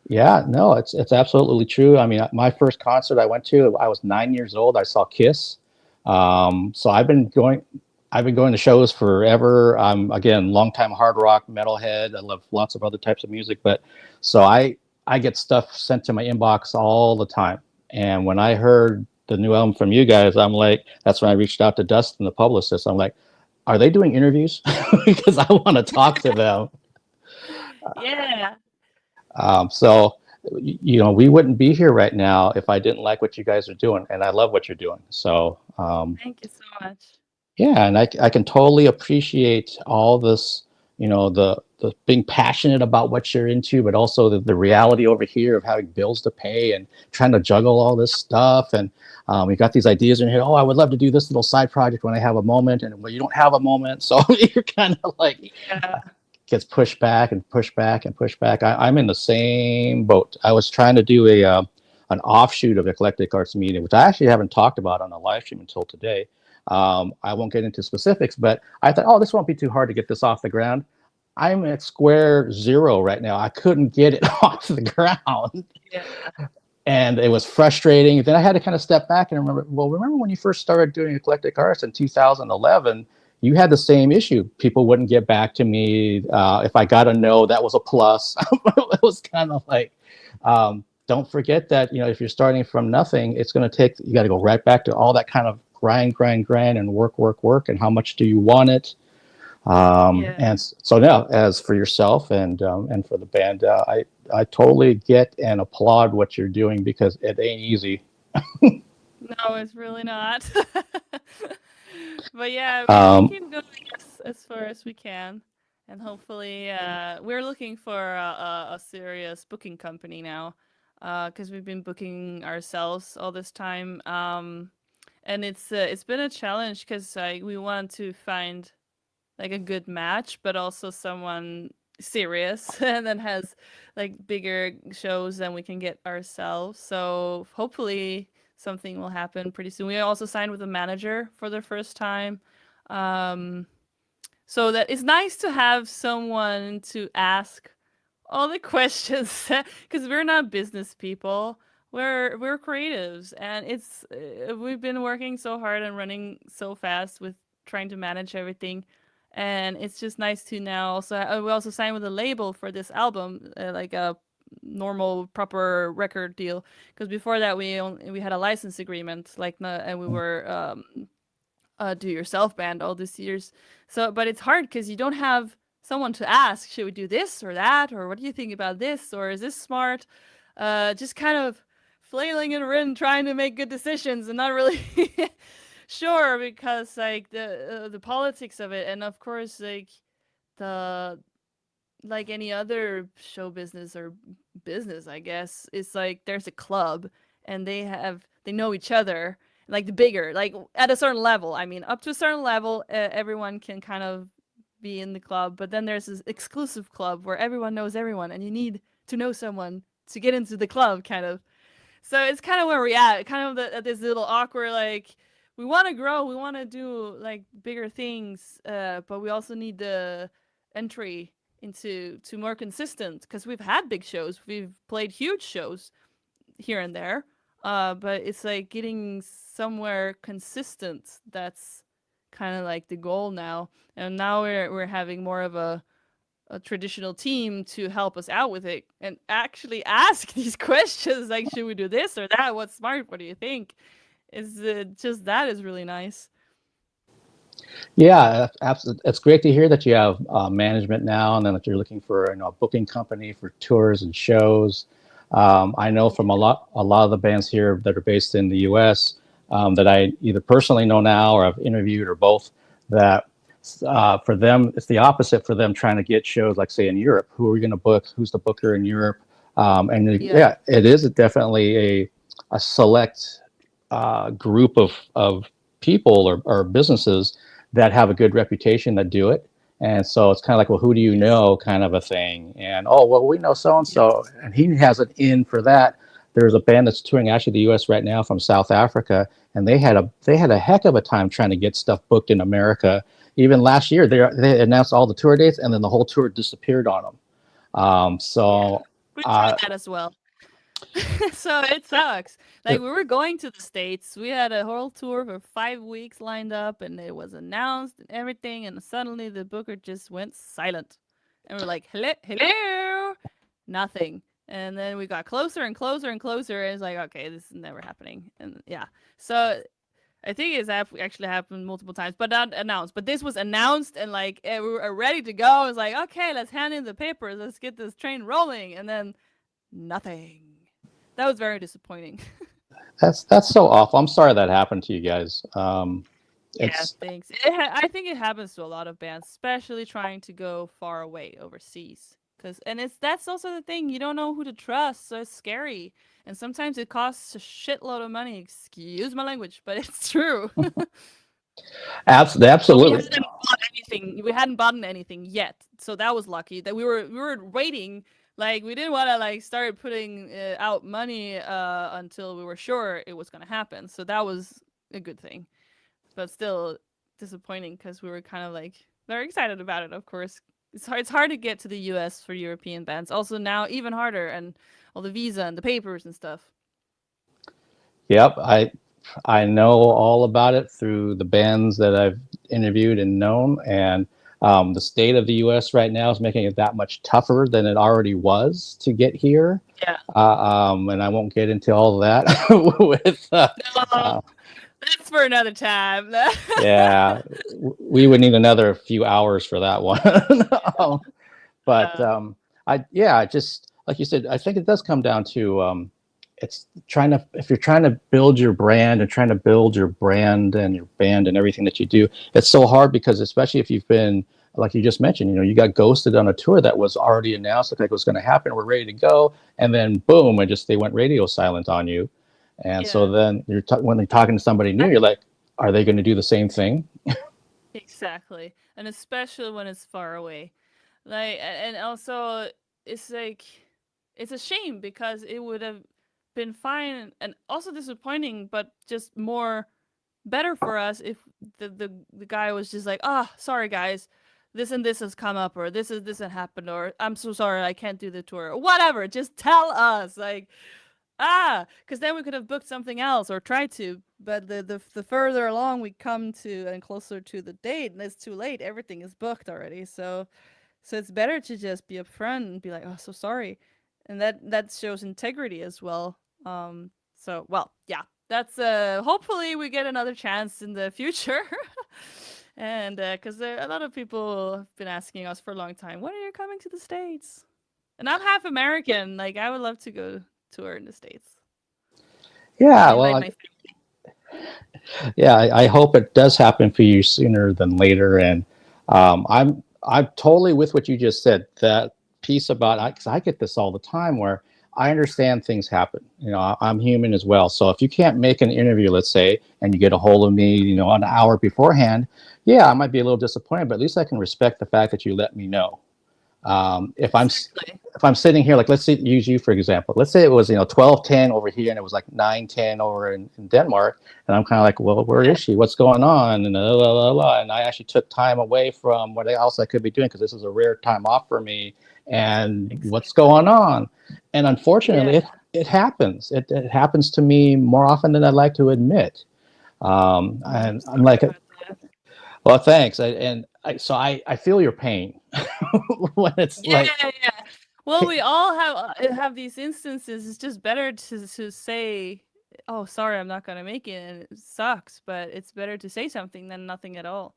S1: yeah, no, it's absolutely true. I mean, my first concert I went to, I was 9 years old. I saw Kiss. So I've been going to shows forever. I'm again longtime hard rock metalhead. I love lots of other types of music, but so I get stuff sent to my inbox all the time. And when I heard the new album from you guys, I'm like, that's when I reached out to Dustin, the publicist. I'm like, are they doing interviews? Because I want to talk to them.
S2: Yeah.
S1: So, we wouldn't be here right now if I didn't like what you guys are doing, and I love what you're doing. So,
S2: Thank you so much.
S1: yeah, and I can totally appreciate all this, the being passionate about what you're into, but also the reality over here of having bills to pay and trying to juggle all this stuff. And you got these ideas in your head. Oh, I would love to do this little side project when I have a moment, and well, you don't have a moment, so you're kind of like
S2: Yeah.
S1: gets pushed back and pushed back and pushed back. I'm in the same boat. I was trying to do an offshoot of Eclectic Arts Media, which I actually haven't talked about on a live stream until today. I won't get into specifics, but I thought, oh, this won't be too hard to get this off the ground. I'm at square zero right now. I couldn't get it off the ground.
S2: Yeah.
S1: And it was frustrating. Then I had to kind of step back and remember when you first started doing Eclectic Arts in 2011, you had the same issue. People wouldn't get back to me. If I got a no, that was a plus. It was kind of like, don't forget that, if you're starting from nothing, it's going to you got to go right back to all that kind of grind, and work. And how much do you want it?
S2: Yeah.
S1: And so now, as for yourself and for the band, I totally get and applaud what you're doing because it ain't easy.
S2: No, it's really not. But yeah, we
S1: Um,
S2: keep going as far as we can, and hopefully, we're looking for a serious booking company now, because we've been booking ourselves all this time. And it's been a challenge because we want to find like a good match, but also someone serious and then has like bigger shows than we can get ourselves. So hopefully something will happen pretty soon. We also signed with a manager for the first time. Um, So that it's nice to have someone to ask all the questions because we're not business people. We're creatives, and it's we've been working so hard and running so fast with trying to manage everything, and it's just nice to now also we also signed with a label for this album, like a normal proper record deal, because before that we had a license agreement and we were do yourself band all these years. So, but it's hard because you don't have someone to ask, should we do this or that? Or what do you think about this? Or is this smart? Just kind of flailing in wind, trying to make good decisions and not really sure because like the politics of it. And of course, like the, like any other show business or business, I guess, it's like there's a club and they know each other. Like the bigger, like at a certain level. I mean, up to a certain level, everyone can kind of be in the club. But then there's this exclusive club where everyone knows everyone, and you need to know someone to get into the club, kind of. So it's kind of where we're at, kind of at this little awkward, like, we want to grow, we want to do like bigger things, but we also need the entry into to more consistent because we've had big shows, we've played huge shows here and there, but it's like getting somewhere consistent. That's kind of like the goal now, and now we're having more of a traditional team to help us out with it and actually ask these questions like, should we do this or that, what's smart, what do you think? Is just that is really nice.
S1: Yeah, absolutely. It's great to hear that you have management now, and then that you're looking for, a booking company for tours and shows. I know from a lot of the bands here that are based in the U.S. That I either personally know now or I've interviewed or both. That for them, it's the opposite for them trying to get shows, like say in Europe. Who are we going to book? Who's the booker in Europe? And
S2: Yeah.
S1: yeah, it is definitely a select group of people or businesses that have a good reputation that do it. And so it's kind of like, well, who do you
S2: Yes.
S1: know, kind of a thing. And oh, well, we know so and so,
S2: Yes.
S1: and he has an in for that. There's a band that's touring actually the U.S. right now from South Africa, and they had a heck of a time trying to get stuff booked in America. Even last year, they announced all the tour dates, and then the whole tour disappeared on them.
S2: Yeah.
S1: So
S2: We tried
S1: uh,
S2: that as well. So it sucks. Like we were going to the States. We had a whole tour for 5 weeks lined up and it was announced and everything, and suddenly the booker just went silent. And we're like, hello, hello, nothing. And then we got closer and closer and closer, and it's like, okay, this is never happening. And yeah. So I think it's actually happened multiple times, but not announced. But this was announced, and like we were ready to go. It's like, okay, let's hand in the papers. Let's get this train rolling. And then nothing. That was very disappointing.
S1: that's so awful. I'm sorry that happened to you guys.
S2: Yeah,
S1: It's
S2: thanks. I think it happens to a lot of bands, especially trying to go far away overseas. Cause and it's that's also the thing, you don't know who to trust, so it's scary. And sometimes it costs a shitload of money. Excuse my language, but it's true. But we
S1: absolutely.
S2: hadn't bought anything. We hadn't bought anything yet, so that was lucky. That we were waiting. Like we didn't want to like start putting out money until we were sure it was gonna happen. So that was a good thing. But still disappointing because we were kind of like very excited about it. Of course, it's hard to get to the U.S. for European bands. Also now even harder, and all the visa and the papers and stuff.
S1: Yep, I know all about it through the bands that I've interviewed and known, and the state of the U.S. right now is making it that much tougher than it already was to get here.
S2: Yeah.
S1: And I won't get into all of that with.
S2: No, that's for another time.
S1: Yeah, we would need another few hours for that one. But
S2: Yeah.
S1: I yeah, just like you said, I think it does come down to it's trying to if you're trying to build your brand and trying to build your brand and your band and everything that you do, it's so hard because especially if you've been like you just mentioned, you got ghosted on a tour that was already announced, looked like it was going to happen, we're ready to go, and then boom, and just they went radio silent on you, and so
S2: Yeah.
S1: then when you're talking to somebody new, you're like, are they going to do the same thing?
S2: Exactly. And especially when it's far away. Like and also it's like it's a shame because it would have been fine and also disappointing, but just more better for us if the guy was just like, "Ah, sorry guys. this and this has come up, or this has happened, or I'm so sorry I can't do the tour, or whatever. Just tell us, like, because then we could have booked something else or tried to. But the further along we come to and closer to the date, and it's too late, everything is booked already. So it's better to just be upfront and be like, oh, so sorry, and that shows integrity as well. So well, yeah, that's hopefully we get another chance in the future. And because a lot of people have been asking us for a long time, when are you coming to the States? And I'm half American. Like, I would love to go tour in the States
S1: Yeah,
S2: and
S1: well,
S2: invite my family.
S1: yeah, I hope it does happen for you sooner than later. And I'm totally with what you just said. That piece about, because I get this all the time, where I understand things happen. You know, I'm human as well. So if you can't make an interview, let's say, and you get a hold of me, you know, an hour beforehand, yeah, I might be a little disappointed, but at least I can respect the fact that you let me know. If I'm
S2: Exactly.
S1: if I'm sitting here, like, let's say, use you for example. Let's say it was, 12:10 over here, and it was like 9:10 over in Denmark, and I'm kind of like, well, where is
S2: Yeah,
S1: she? What's going on? And blah, blah, blah, blah. And I actually took time away from what else I could be doing, because this is a rare time off for me. And what's
S2: exactly.
S1: going on? And unfortunately,
S2: Yeah.
S1: it happens. It happens to me more often than I'd like to admit.
S2: I'm
S1: And I'm
S2: sorry
S1: like,
S2: about that.
S1: well, thanks. So I feel your pain when it's
S2: Yeah,
S1: like,
S2: yeah, yeah. Well, we all have these instances. It's just better to say, "Oh, sorry, I'm not gonna make it," and it sucks. But it's better to say something than nothing at all.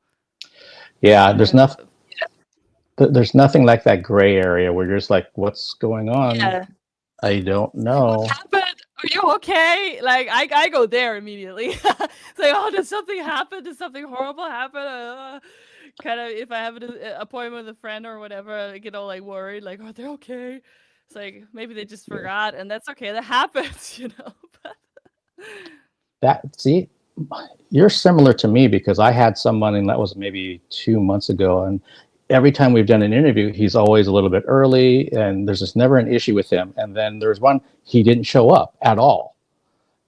S1: yeah,
S2: And
S1: there's nothing like that gray area where you're just like, what's going on?
S2: yeah,
S1: I don't
S2: like, what
S1: know.
S2: happened? Are you okay? Like, I go there immediately. It's like, oh, did something happen? Did something horrible happen? Kind of, if I have an appointment with a friend or whatever, I get all like worried, like, are they okay? It's like maybe they just
S1: Yeah.
S2: forgot, and that's okay. That happens, you know. But
S1: See, you're similar to me, because I had someone, and that was maybe 2 months ago, and every time we've done an interview, he's always a little bit early, and there's just never an issue with him. And then there's one, he didn't show up at all.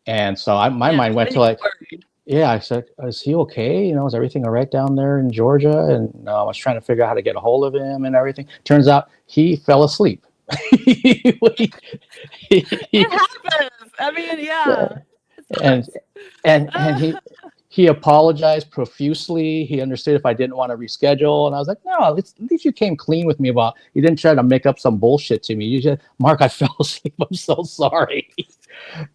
S1: And so my
S2: yeah,
S1: mind went
S2: then
S1: to
S2: you get
S1: like,
S2: worried.
S1: yeah, I said, is he okay? Is everything all right down there in Georgia? And I was trying to figure out how to get a hold of him and everything. Turns out he fell asleep. he,
S2: It
S1: he,
S2: happens. I mean, yeah, it
S1: and
S2: sucks.
S1: and he apologized profusely. He understood if I didn't want to reschedule, and I was like, no, at least you came clean with me about. You didn't try to make up some bullshit to me. You said, Mark, I fell asleep. I'm so sorry.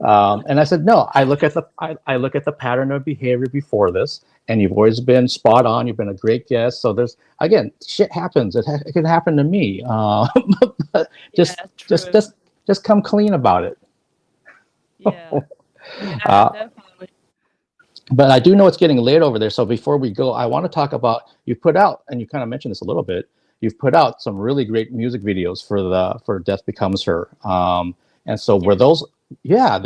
S1: And I said, no. I look at the pattern of behavior before this, and you've always been spot on. You've been a great guest. So there's, again, shit happens. It can happen to me. But
S2: Yeah,
S1: just
S2: true.
S1: just just come clean about it.
S2: Yeah, yeah,
S1: Uh,
S2: definitely.
S1: but I do know it's getting late over there. So before we go, I want to talk about, you put out, and you kind of mentioned this a little bit. You've put out some really great music videos for Death Becomes Her. And so
S2: Yeah.
S1: were those, yeah,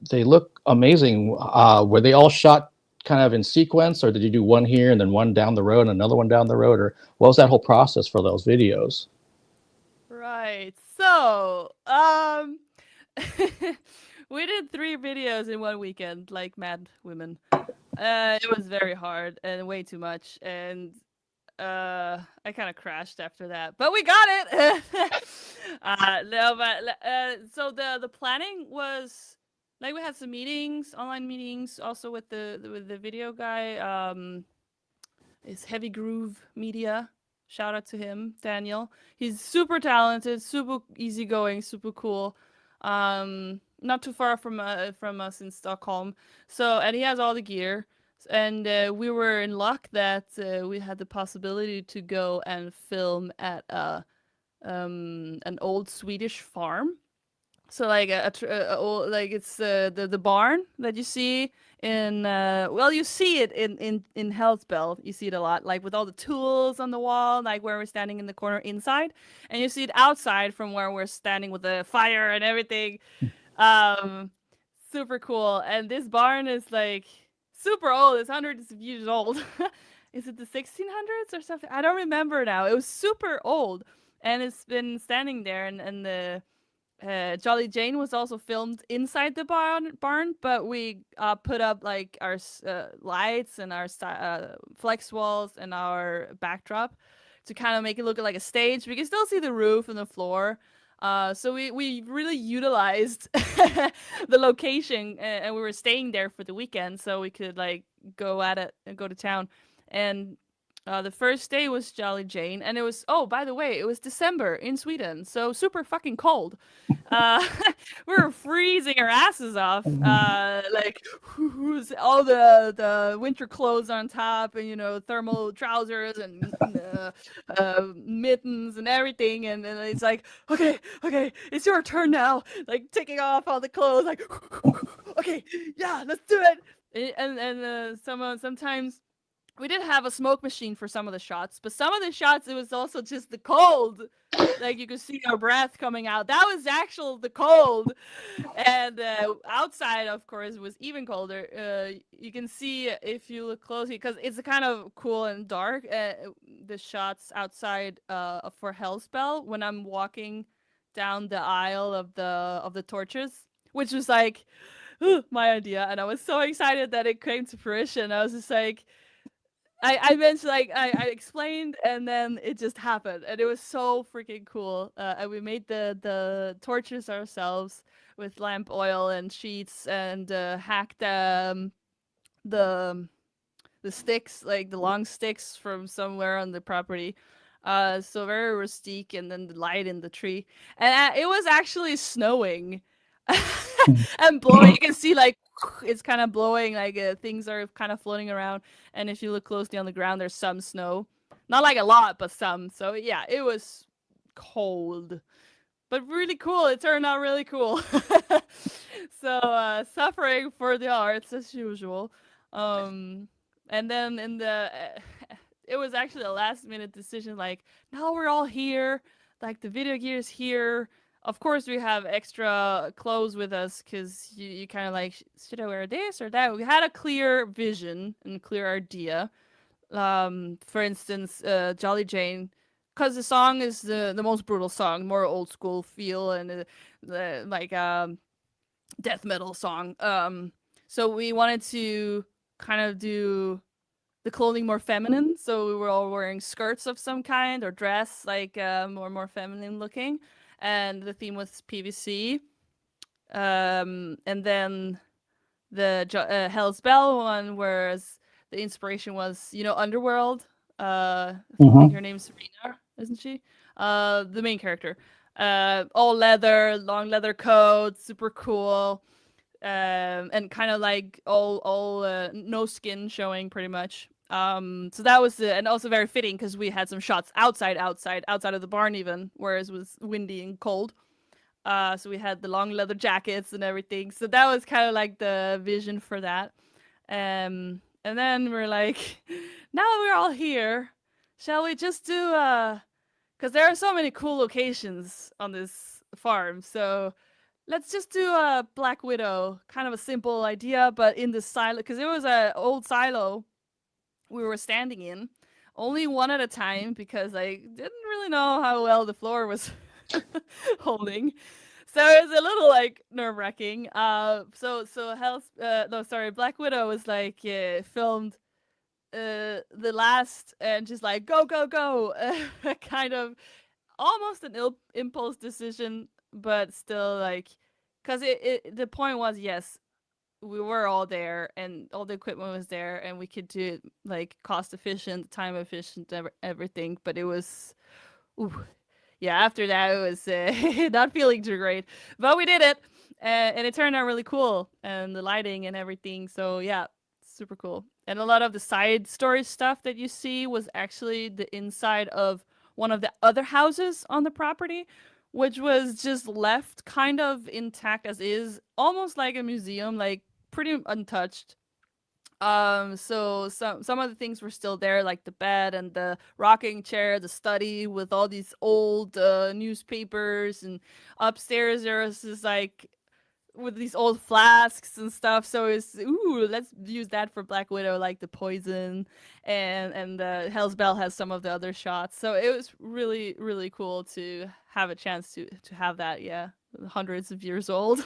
S1: they look amazing. Were they all shot kind of in sequence, or did you do one here and then one down the road and another one down the road, or what was that whole process for those videos?
S2: Right. So, we did 3 videos in one weekend, like mad women. It was very hard and way too much, and I kind of crashed after that, but we got it. No, but so the planning was like we had some meetings, online meetings, also with the video guy. Is Heavy Groove Media. Shout out to him, Daniel. He's super talented, super easygoing, super cool. Not too far from us in Stockholm. So, and he has all the gear. And we were in luck that we had the possibility to go and film at an old Swedish farm. So like like it's the barn that you see in well, you see it in Hellspell. You see it a lot, like with all the tools on the wall, like where we're standing in the corner inside, and you see it outside from where we're standing with the fire and everything. Um, Super cool. And this barn is like super old. It's hundreds of years old. Is it the 1600s or something? I don't remember now. It was super old, and it's been standing there, and the Jolly Jane was also filmed inside the barn, but we put up like our lights and our flex walls and our backdrop to kind of make it look like a stage. We can still see the roof and the floor. So we really utilized the location, and we were staying there for the weekend, so we could like go at it and go to town. And the first day was Jolly Jane, and it was, oh, by the way, it was December in Sweden, so super fucking cold. Uh, we were freezing our asses off, like all the winter clothes on top, and thermal trousers and mittens and everything, and then it's like, okay, it's your turn now, like taking off all the clothes, like, okay, yeah, let's do it. And sometimes we did have a smoke machine for some of the shots, but some of the shots it was also just the cold. Like you could see our breath coming out. That was actual the cold, and outside, of course, was even colder. You can see if you look closely because it's kind of cool and dark. The shots outside for Hellspell when I'm walking down the aisle of the torches, which was like my idea, and I was so excited that it came to fruition. I was just like I mentioned like I explained and then it just happened and it was so freaking cool. And we made the torches ourselves with lamp oil and sheets and hacked the the sticks, like the long sticks from somewhere on the property. So very rustic, and then the light in the tree, and it was actually snowing, and blowing. You can see like it's kind of blowing, like things are kind of floating around. And if you look closely on the ground, there's some snow, not like a lot, but some. So yeah, it was cold, but really cool. It turned out really cool. So suffering for the arts as usual. Um, and then in the it was actually a last minute decision. Like now we're all here. Like the video gear is here. Of course, we have extra clothes with us because you kind of like, should I wear this or that? We had a clear vision and clear idea. For instance, Jolly Jane, because the song is the most brutal song, more old school feel, and like death metal song. So we wanted to kind of do the clothing more feminine. So we were all wearing skirts of some kind or dress, like more feminine looking. And the theme was PVC. And then the Hell's Bell one, whereas the inspiration was, Underworld. I think her name's Serena, isn't she? The main character. All leather, long leather coat, super cool. And kind of like all no skin showing pretty much. So that was and also very fitting because we had some shots outside of the barn even, whereas it was windy and cold. So we had the long leather jackets and everything. So that was kind of like the vision for that. And then we're like, now that we're all here, shall we just do because there are so many cool locations on this farm. So let's just do a Black Widow, kind of a simple idea, but in the silo, because it was an old silo we were standing in, only one at a time, because I didn't really know how well the floor was holding. So it was a little like nerve wracking. Black Widow was like filmed the last and just like go go go, kind of almost an impulse decision, but still like, because the point was, yes, we were all there and all the equipment was there and we could do it like cost efficient, time efficient, everything. But it was, ooh, yeah, after that it was not feeling too great, but we did it, and it turned out really cool, and the lighting and everything. So yeah, super cool. And a lot of the side story stuff that you see was actually the inside of one of the other houses on the property, which was just left kind of intact as is, almost like a museum, like pretty untouched. So some of the things were still there, like the bed and the rocking chair, the study with all these old newspapers, and upstairs there was this like with these old flasks and stuff. So it's, ooh, let's use that for Black Widow, like the poison, and Hell's Bell has some of the other shots. So it was really really cool to have a chance to have that. Yeah, hundreds of years old.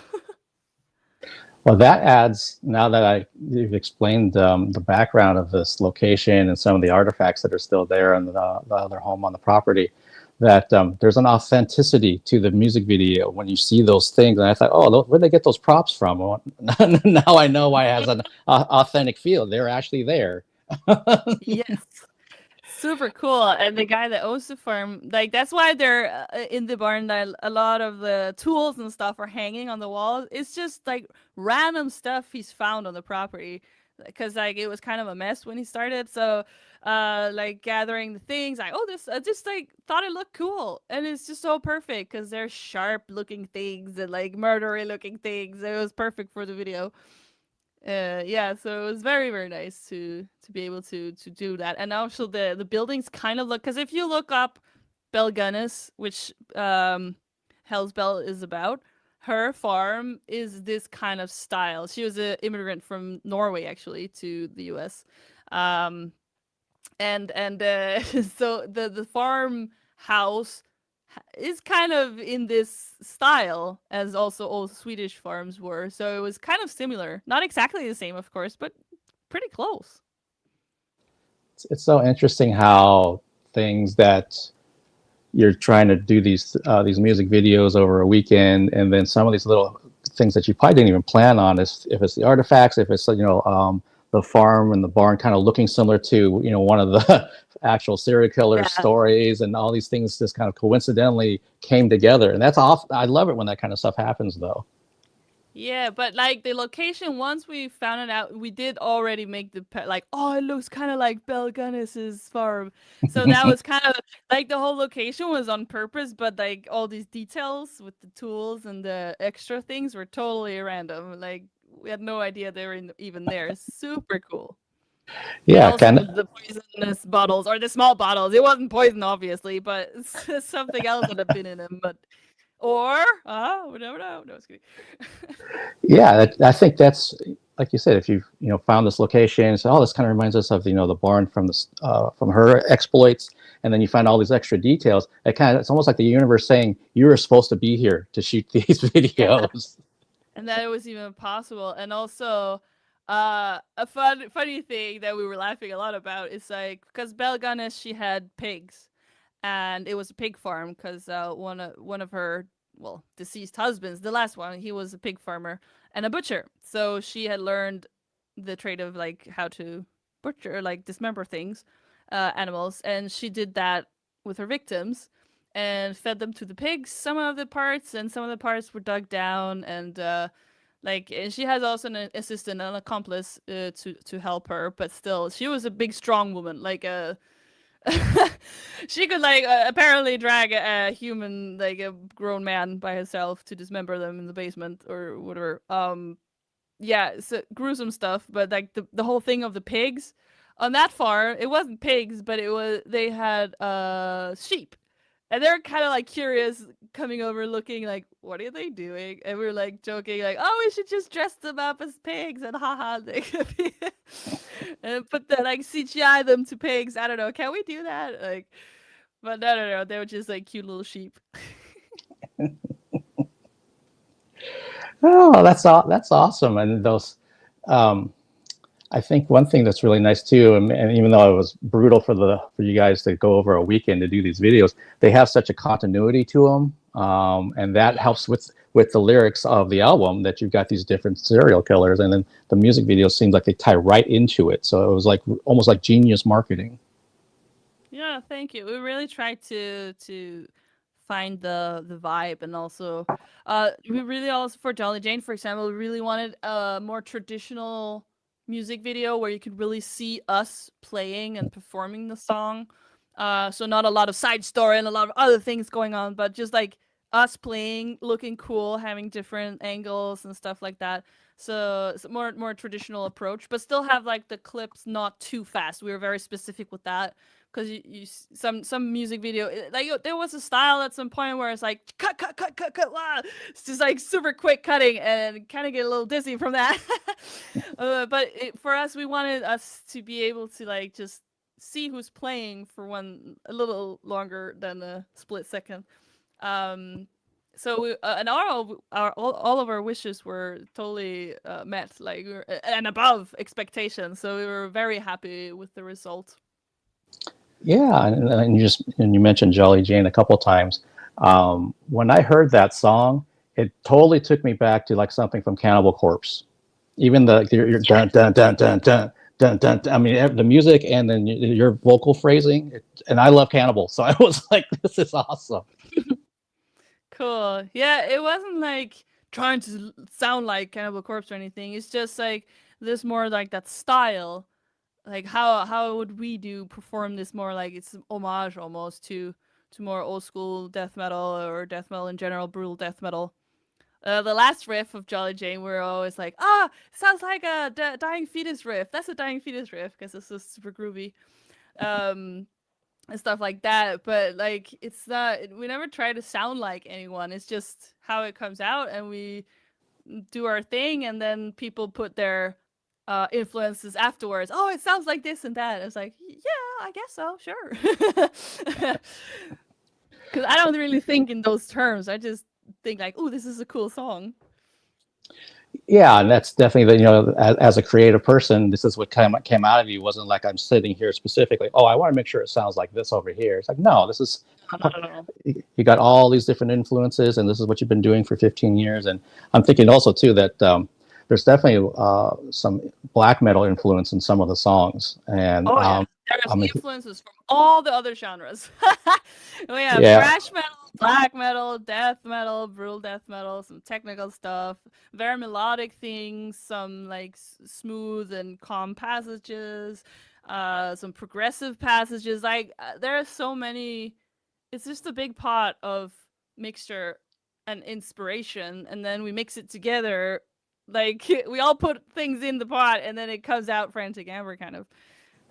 S1: Well, that adds, now that you've explained the background of this location and some of the artifacts that are still there in the other home on the property, that there's an authenticity to the music video when you see those things. And I thought, oh, where'd they get those props from? Well, now I know why it has an authentic feel. They're actually there.
S2: Yes. Super cool. And the guy that owns the farm, like that's why they're in the barn. That a lot of the tools and stuff are hanging on the walls. It's just like random stuff he's found on the property, because like it was kind of a mess when he started. So, like gathering the things, like oh this, I just like thought it looked cool, and it's just so perfect because they're sharp looking things and like murdery looking things. It was perfect for the video. Yeah, so it was very very nice to be able to do that. And also the buildings kind of look, because if you look up Belle Gunness, which Hell's Bell is about, her farm is this kind of style. She was an immigrant from Norway actually to the US. um and so the farmhouse is kind of in this style as also old Swedish farms were. So it was kind of similar. Not exactly the same, of course, but pretty close.
S1: It's so interesting how things that you're trying to do these music videos over a weekend, and then some of these little things that you probably didn't even plan on, is if it's the artifacts, if it's the farm and the barn kind of looking similar to one of the actual serial killer
S2: Yeah.
S1: stories, and all these things just kind of coincidentally came together, and that's off. I love it when that kind of stuff happens, though.
S2: Yeah, but like the location, once we found it out, we did already make like, oh, it looks kind of like Belle Gunness's farm. So that was kind of like the whole location was on purpose, but like all these details with the tools and the extra things were totally random. Like we had no idea they were even there. Super cool. And
S1: Yeah,
S2: also
S1: kind of.
S2: the poisonous bottles, or the small bottles. It wasn't poison, obviously, but something else would have been in them. But or we never know. No, it's kidding.
S1: Yeah, I think that's, like you said, if you've found this location and say, oh, this kind of reminds us of the barn from her exploits, and then you find all these extra details. It's almost like the universe saying you were supposed to be here to shoot these
S2: Yeah.
S1: videos.
S2: And that it was even possible. And also, a funny thing that we were laughing a lot about is like, because Belle Gunness, she had pigs, and it was a pig farm because one of her, well, deceased husbands, the last one, he was a pig farmer and a butcher. So she had learned the trade of like how to butcher, like dismember things, animals, and she did that with her victims and fed them to the pigs, some of the parts, and some of the parts were dug down. And like, and she has also an assistant, an accomplice, to help her, but still she was a big strong woman, like a she could like apparently drag a human, like a grown man, by herself to dismember them in the basement or whatever. Yeah, so gruesome stuff. But like the whole thing of the pigs on that farm, it wasn't pigs, but it was, they had sheep, and they're kind of like curious, coming over looking like, what are they doing? And we were like joking like, oh, we should just dress them up as pigs and haha they could be and put the like CGI them to pigs. I don't know, can we do that? Like, but no, they were just like cute little sheep.
S1: Oh, that's awesome. And those, um, I think one thing that's really nice too, and even though it was brutal for you guys to go over a weekend to do these videos, they have such a continuity to them, and that helps with the lyrics of the album, that you've got these different serial killers, and then the music videos seems like they tie right into it. So it was like almost like genius marketing.
S2: Yeah, thank you. We really tried to find the vibe. And also we really, also for Jolly Jane, for example, we really wanted a more traditional music video where you could really see us playing and performing the song. So not a lot of side story and a lot of other things going on, but just like us playing, looking cool, having different angles and stuff like that. So it's a more traditional approach, but still have like the clips not too fast. We were very specific with that, because some music video, like there was a style at some point where it's like cut, wow. It's just like super quick cutting, and kind of get a little dizzy from that. But for us, we wanted us to be able to like just see who's playing for one a little longer than a split second. um so and all of our wishes were totally met, like and above expectations. So we were very happy with the result.
S1: Yeah, and you mentioned Jolly Jane a couple times. When I heard that song, it totally took me back to like something from Cannibal Corpse. Even the your dun dun dun dun dun dun dun. I mean, the music and then your vocal phrasing. And I love Cannibal, so I was like, "This is awesome."
S2: Cool. Yeah, it wasn't like trying to sound like Cannibal Corpse or anything. It's just like this more like that style. Like how would we do perform this more like it's homage almost to more old school death metal or death metal in general, brutal death metal. The last riff of Jolly Jane, we're always like, sounds like a Dying Fetus riff. That's a Dying Fetus riff because this is super groovy. Um, and stuff like that. But like, it's not. We never try to sound like anyone. It's just how it comes out, and we do our thing, and then people put their influences afterwards. Oh, it sounds like this and that. It's like, yeah, I guess so, sure. Because I don't really think in those terms. I just think like, oh, this is a cool song.
S1: Yeah, and that's definitely as a creative person, this is what came out of you. It wasn't like I'm sitting here specifically. Oh, I want to make sure it sounds like this over here. It's like no, this is
S2: Not at all.
S1: you got all these different influences, and this is what you've been doing for 15 years. And I'm thinking also too that there's definitely some black metal influence in some of the songs, and
S2: Oh yeah, there's
S1: I mean,
S2: influences from all the other genres. We have
S1: yeah,
S2: thrash metal, black metal, death metal, brutal death metal, some technical stuff, very melodic things, some like smooth and calm passages, some progressive passages. Like there are so many. It's just a big pot of mixture and inspiration, and then we mix it together. Like we all put things in the pot, and then it comes out frantic amber kind of.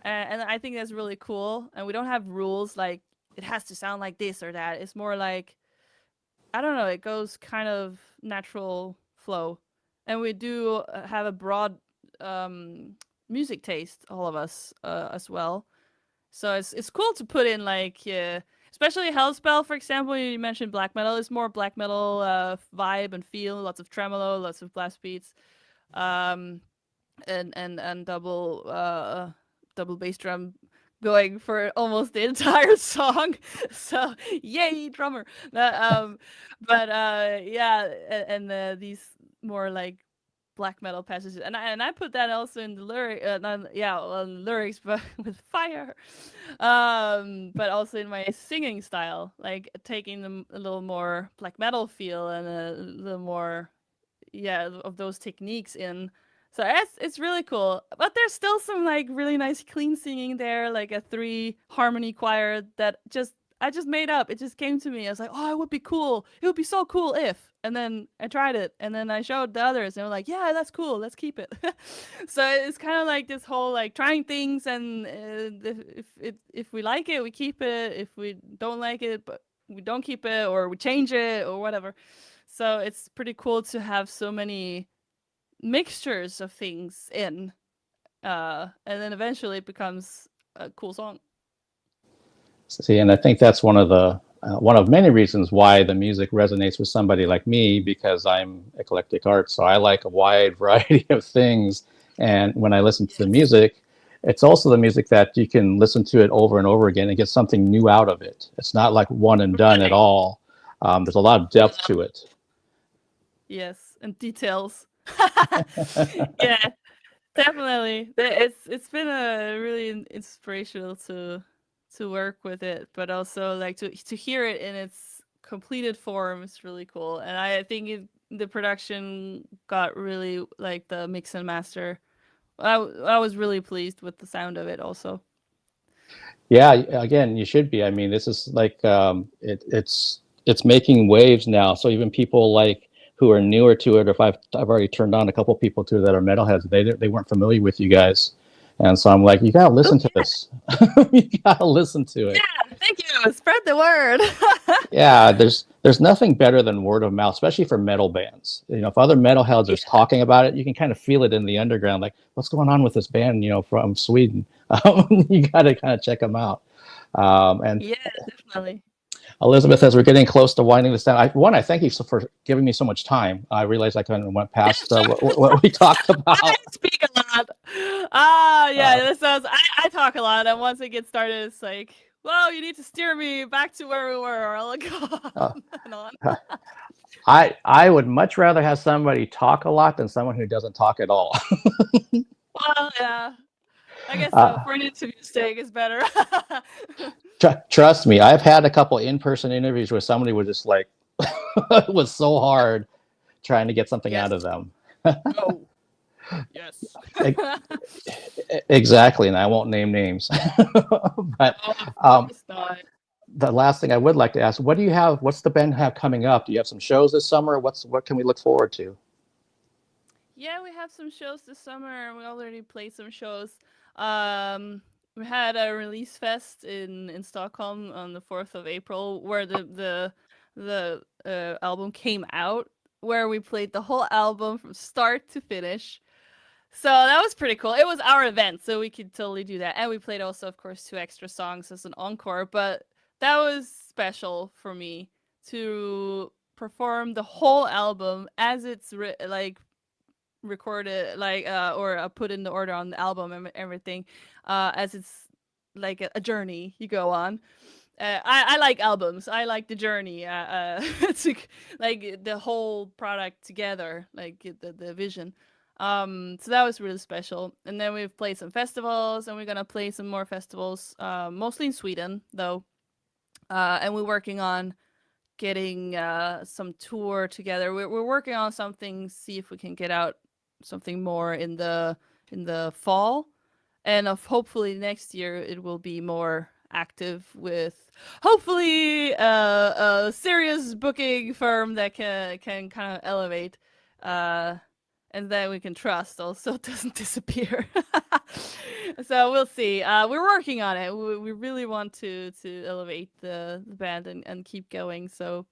S2: And I think that's really cool. And we don't have rules like it has to sound like this or that. It's more like I don't know. It goes kind of natural flow, and we do have a broad music taste, all of us as well. So it's cool to put in like especially Hellspell, for example. You mentioned black metal. It's more black metal vibe and feel. Lots of tremolo, lots of blast beats, um, and double bass drum going for almost the entire song. So yay, drummer! But yeah, and these more like black metal passages, and I put that also in the lyric, lyrics, but with fire, but also in my singing style, like taking them a little more black metal feel and a little more, yeah, of those techniques in. So it's really cool, but there's still some like really nice clean singing there, like a 3 harmony choir that I just made up. It just came to me. I was like, oh, it would be cool. It would be so cool if. And then I tried it, and then I showed the others, and they were like, yeah, that's cool. Let's keep it. So it's kind of like this whole like trying things, and if we like it, we keep it. If we don't like it, but we don't keep it, or we change it, or whatever. So it's pretty cool to have so many mixtures of things in, and then eventually it becomes a cool song.
S1: see, and I think that's one of many reasons why the music resonates with somebody like me, because I'm eclectic arts, so I like a wide variety of things. And when I listen to the
S2: Yes.
S1: music, it's also the music that you can listen to it over and over again and get something new out of it. It's not like one and done at
S2: Right.
S1: all. There's a lot of depth to it.
S2: Yes, and details. Yeah, definitely. It's been a really inspirational to work with it, but also like to hear it in its completed form is really cool. And I think the production got really like the mix and master. I was really pleased with the sound of it also.
S1: Yeah, again, you should be. I mean, this is like it's making waves now. So even people like who are newer to it, if I've already turned on a couple people to it that are metalheads, they weren't familiar with you guys, and so I'm like, you gotta
S2: Oh
S1: listen to this. You gotta listen to it.
S2: yeah, thank you. Spread the word.
S1: Yeah, there's nothing better than word of mouth, especially for metal bands. If other metalheads are
S2: Yeah.
S1: talking about it, you can kind of feel it in the underground, like what's going on with this band, from Sweden. You got to kind of check them out. And
S2: Yeah, definitely.
S1: Elizabeth, as we're getting close to winding this down, I thank you for giving me so much time. I realized I kind of went past
S2: Sure.
S1: what we talked
S2: I
S1: about.
S2: speak a lot. Ah, yeah,
S1: Uh,
S2: this sounds. I talk a lot, and once I get started, it's like, well, you need to steer me back to where we were, or I'll go
S1: uh,
S2: on and on.
S1: I would much rather have somebody talk a lot than someone who doesn't talk at all.
S2: Well, yeah, I guess so.
S1: Uh,
S2: For an interview, staying is better.
S1: trust me, I've had a couple in-person interviews where somebody was just like, it was so hard trying to get something out
S2: Yes.
S1: of them.
S2: Oh, yes.
S1: E- Exactly, and I won't name names. But
S2: No, of
S1: um,
S2: course not.
S1: the last thing I would like to ask, what do you have? What's the band have coming up? Do you have some shows this summer? What can we look forward to?
S2: Yeah, we have some shows this summer. We already played some shows. Um, we had a release fest in Stockholm on the 4th of April, where the album came out, where we played the whole album from start to finish. So that was pretty cool. It was our event, so we could totally do that. And we played also, of course, 2 extra songs as an encore. But that was special for me to perform the whole album as it's like recorded, like or put in the order on the album and everything, as it's like a journey you go on. I like albums. I like the journey. To like the whole product together, like the vision. So that was really special. And then we've played some festivals, and we're gonna play some more festivals, mostly in Sweden though. And we're working on getting some tour together. We're working on something. See if we can get out something more in the fall, and of hopefully next year it will be more active with hopefully a serious booking firm that can kind of elevate, uh and that we can trust also doesn't disappear. So we'll see. We're working on it. We really want to elevate the band and keep going, so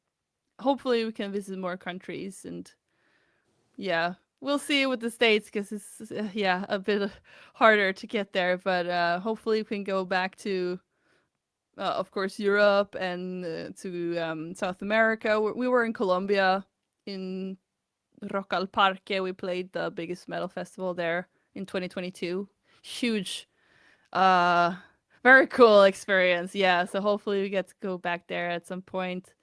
S2: hopefully we can visit more countries. And yeah, we'll see with the States, because it's yeah, a bit harder to get there, but hopefully we can go back to of course Europe and to South America. We were in Colombia in Rock al Parque. We played the biggest metal festival there in 2022. Huge, uh very cool experience. Yeah, so hopefully we get to go back there at some point.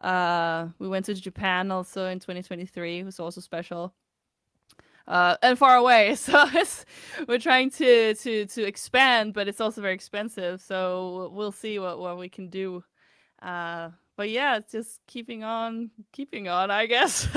S2: We went to Japan also in 2023. It was also special, and far away. So we're trying to expand, but it's also very expensive. So we'll see what we can do. But yeah, it's just keeping on, I guess.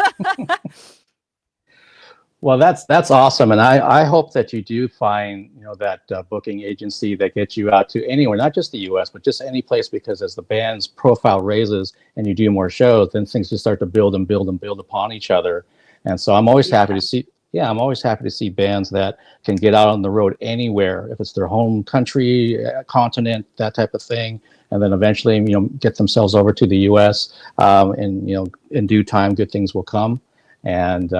S1: Well, that's awesome, and I hope that you do find that booking agency that gets you out to anywhere, not just the U.S., but just any place. Because as the band's profile raises and you do more shows, then things just start to build and build and build upon each other. And so I'm always happy
S2: Yeah.
S1: to see. Yeah, I'm always happy to see bands that can get out on the road anywhere, if it's their home country, continent, that type of thing, and then eventually get themselves over to the U.S. And in due time, good things will come. And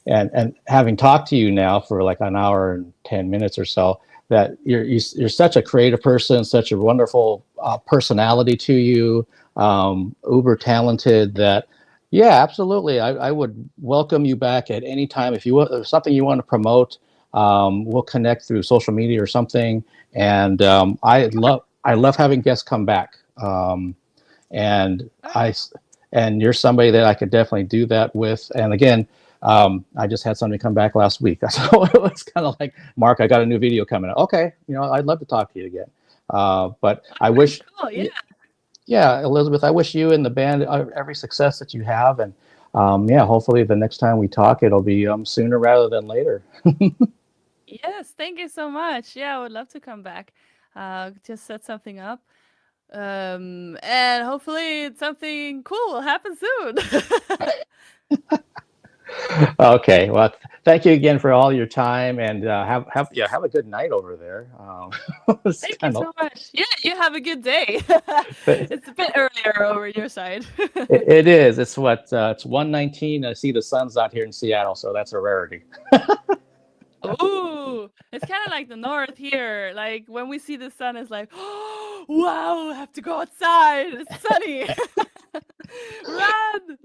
S1: and having talked to you now for like an hour and 10 minutes or so, that you're such a creative person, such a wonderful personality to you, uber talented, that yeah, absolutely, I would welcome you back at any time. If you want, if something you want to promote, we'll connect through social media or something. And I love having guests come back. And
S2: All
S1: I
S2: right.
S1: and you're somebody that I could definitely do that with. And again, I just had somebody come back last week, so it was kind of like, Mark, I got a new video coming out. Okay, I'd love to talk to you again. But
S2: All
S1: I
S2: right.
S1: wish,
S2: Cool. Yeah.
S1: yeah, Elizabeth, I wish you and the band every success that you have. And yeah, hopefully the next time we talk, it'll be sooner rather than later.
S2: Yes. Thank you so much. Yeah, I would love to come back. Just set something up. And hopefully something cool will happen soon.
S1: Okay, well, thank you again for all your time, and have a good night over there. It's
S2: Thank you
S1: kind of
S2: so much. Yeah, you have a good day.
S1: it,
S2: It's a bit earlier over your side.
S1: it is. It's 1:19. I see the sun's out here in Seattle, so that's a rarity.
S2: Ooh. It's kind of like the north here. Like when we see the sun, it's like, oh, wow, I have to go outside. It's sunny. Run!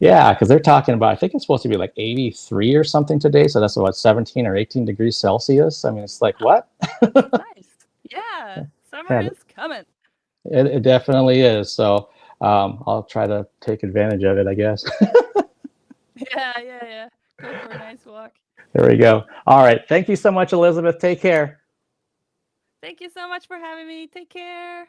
S1: Yeah, because they're talking about, I think it's supposed to be like 83 or something today. So that's what, 17 or 18 degrees Celsius. I mean, it's like, what?
S2: Nice. Yeah, summer
S1: Yeah,
S2: is coming.
S1: it definitely is. So I'll try to take advantage of it, I guess.
S2: Yeah. Go for a nice walk.
S1: There we go. All right. Thank you so much, Elizabeth. Take care.
S2: Thank you so much for having me. Take care.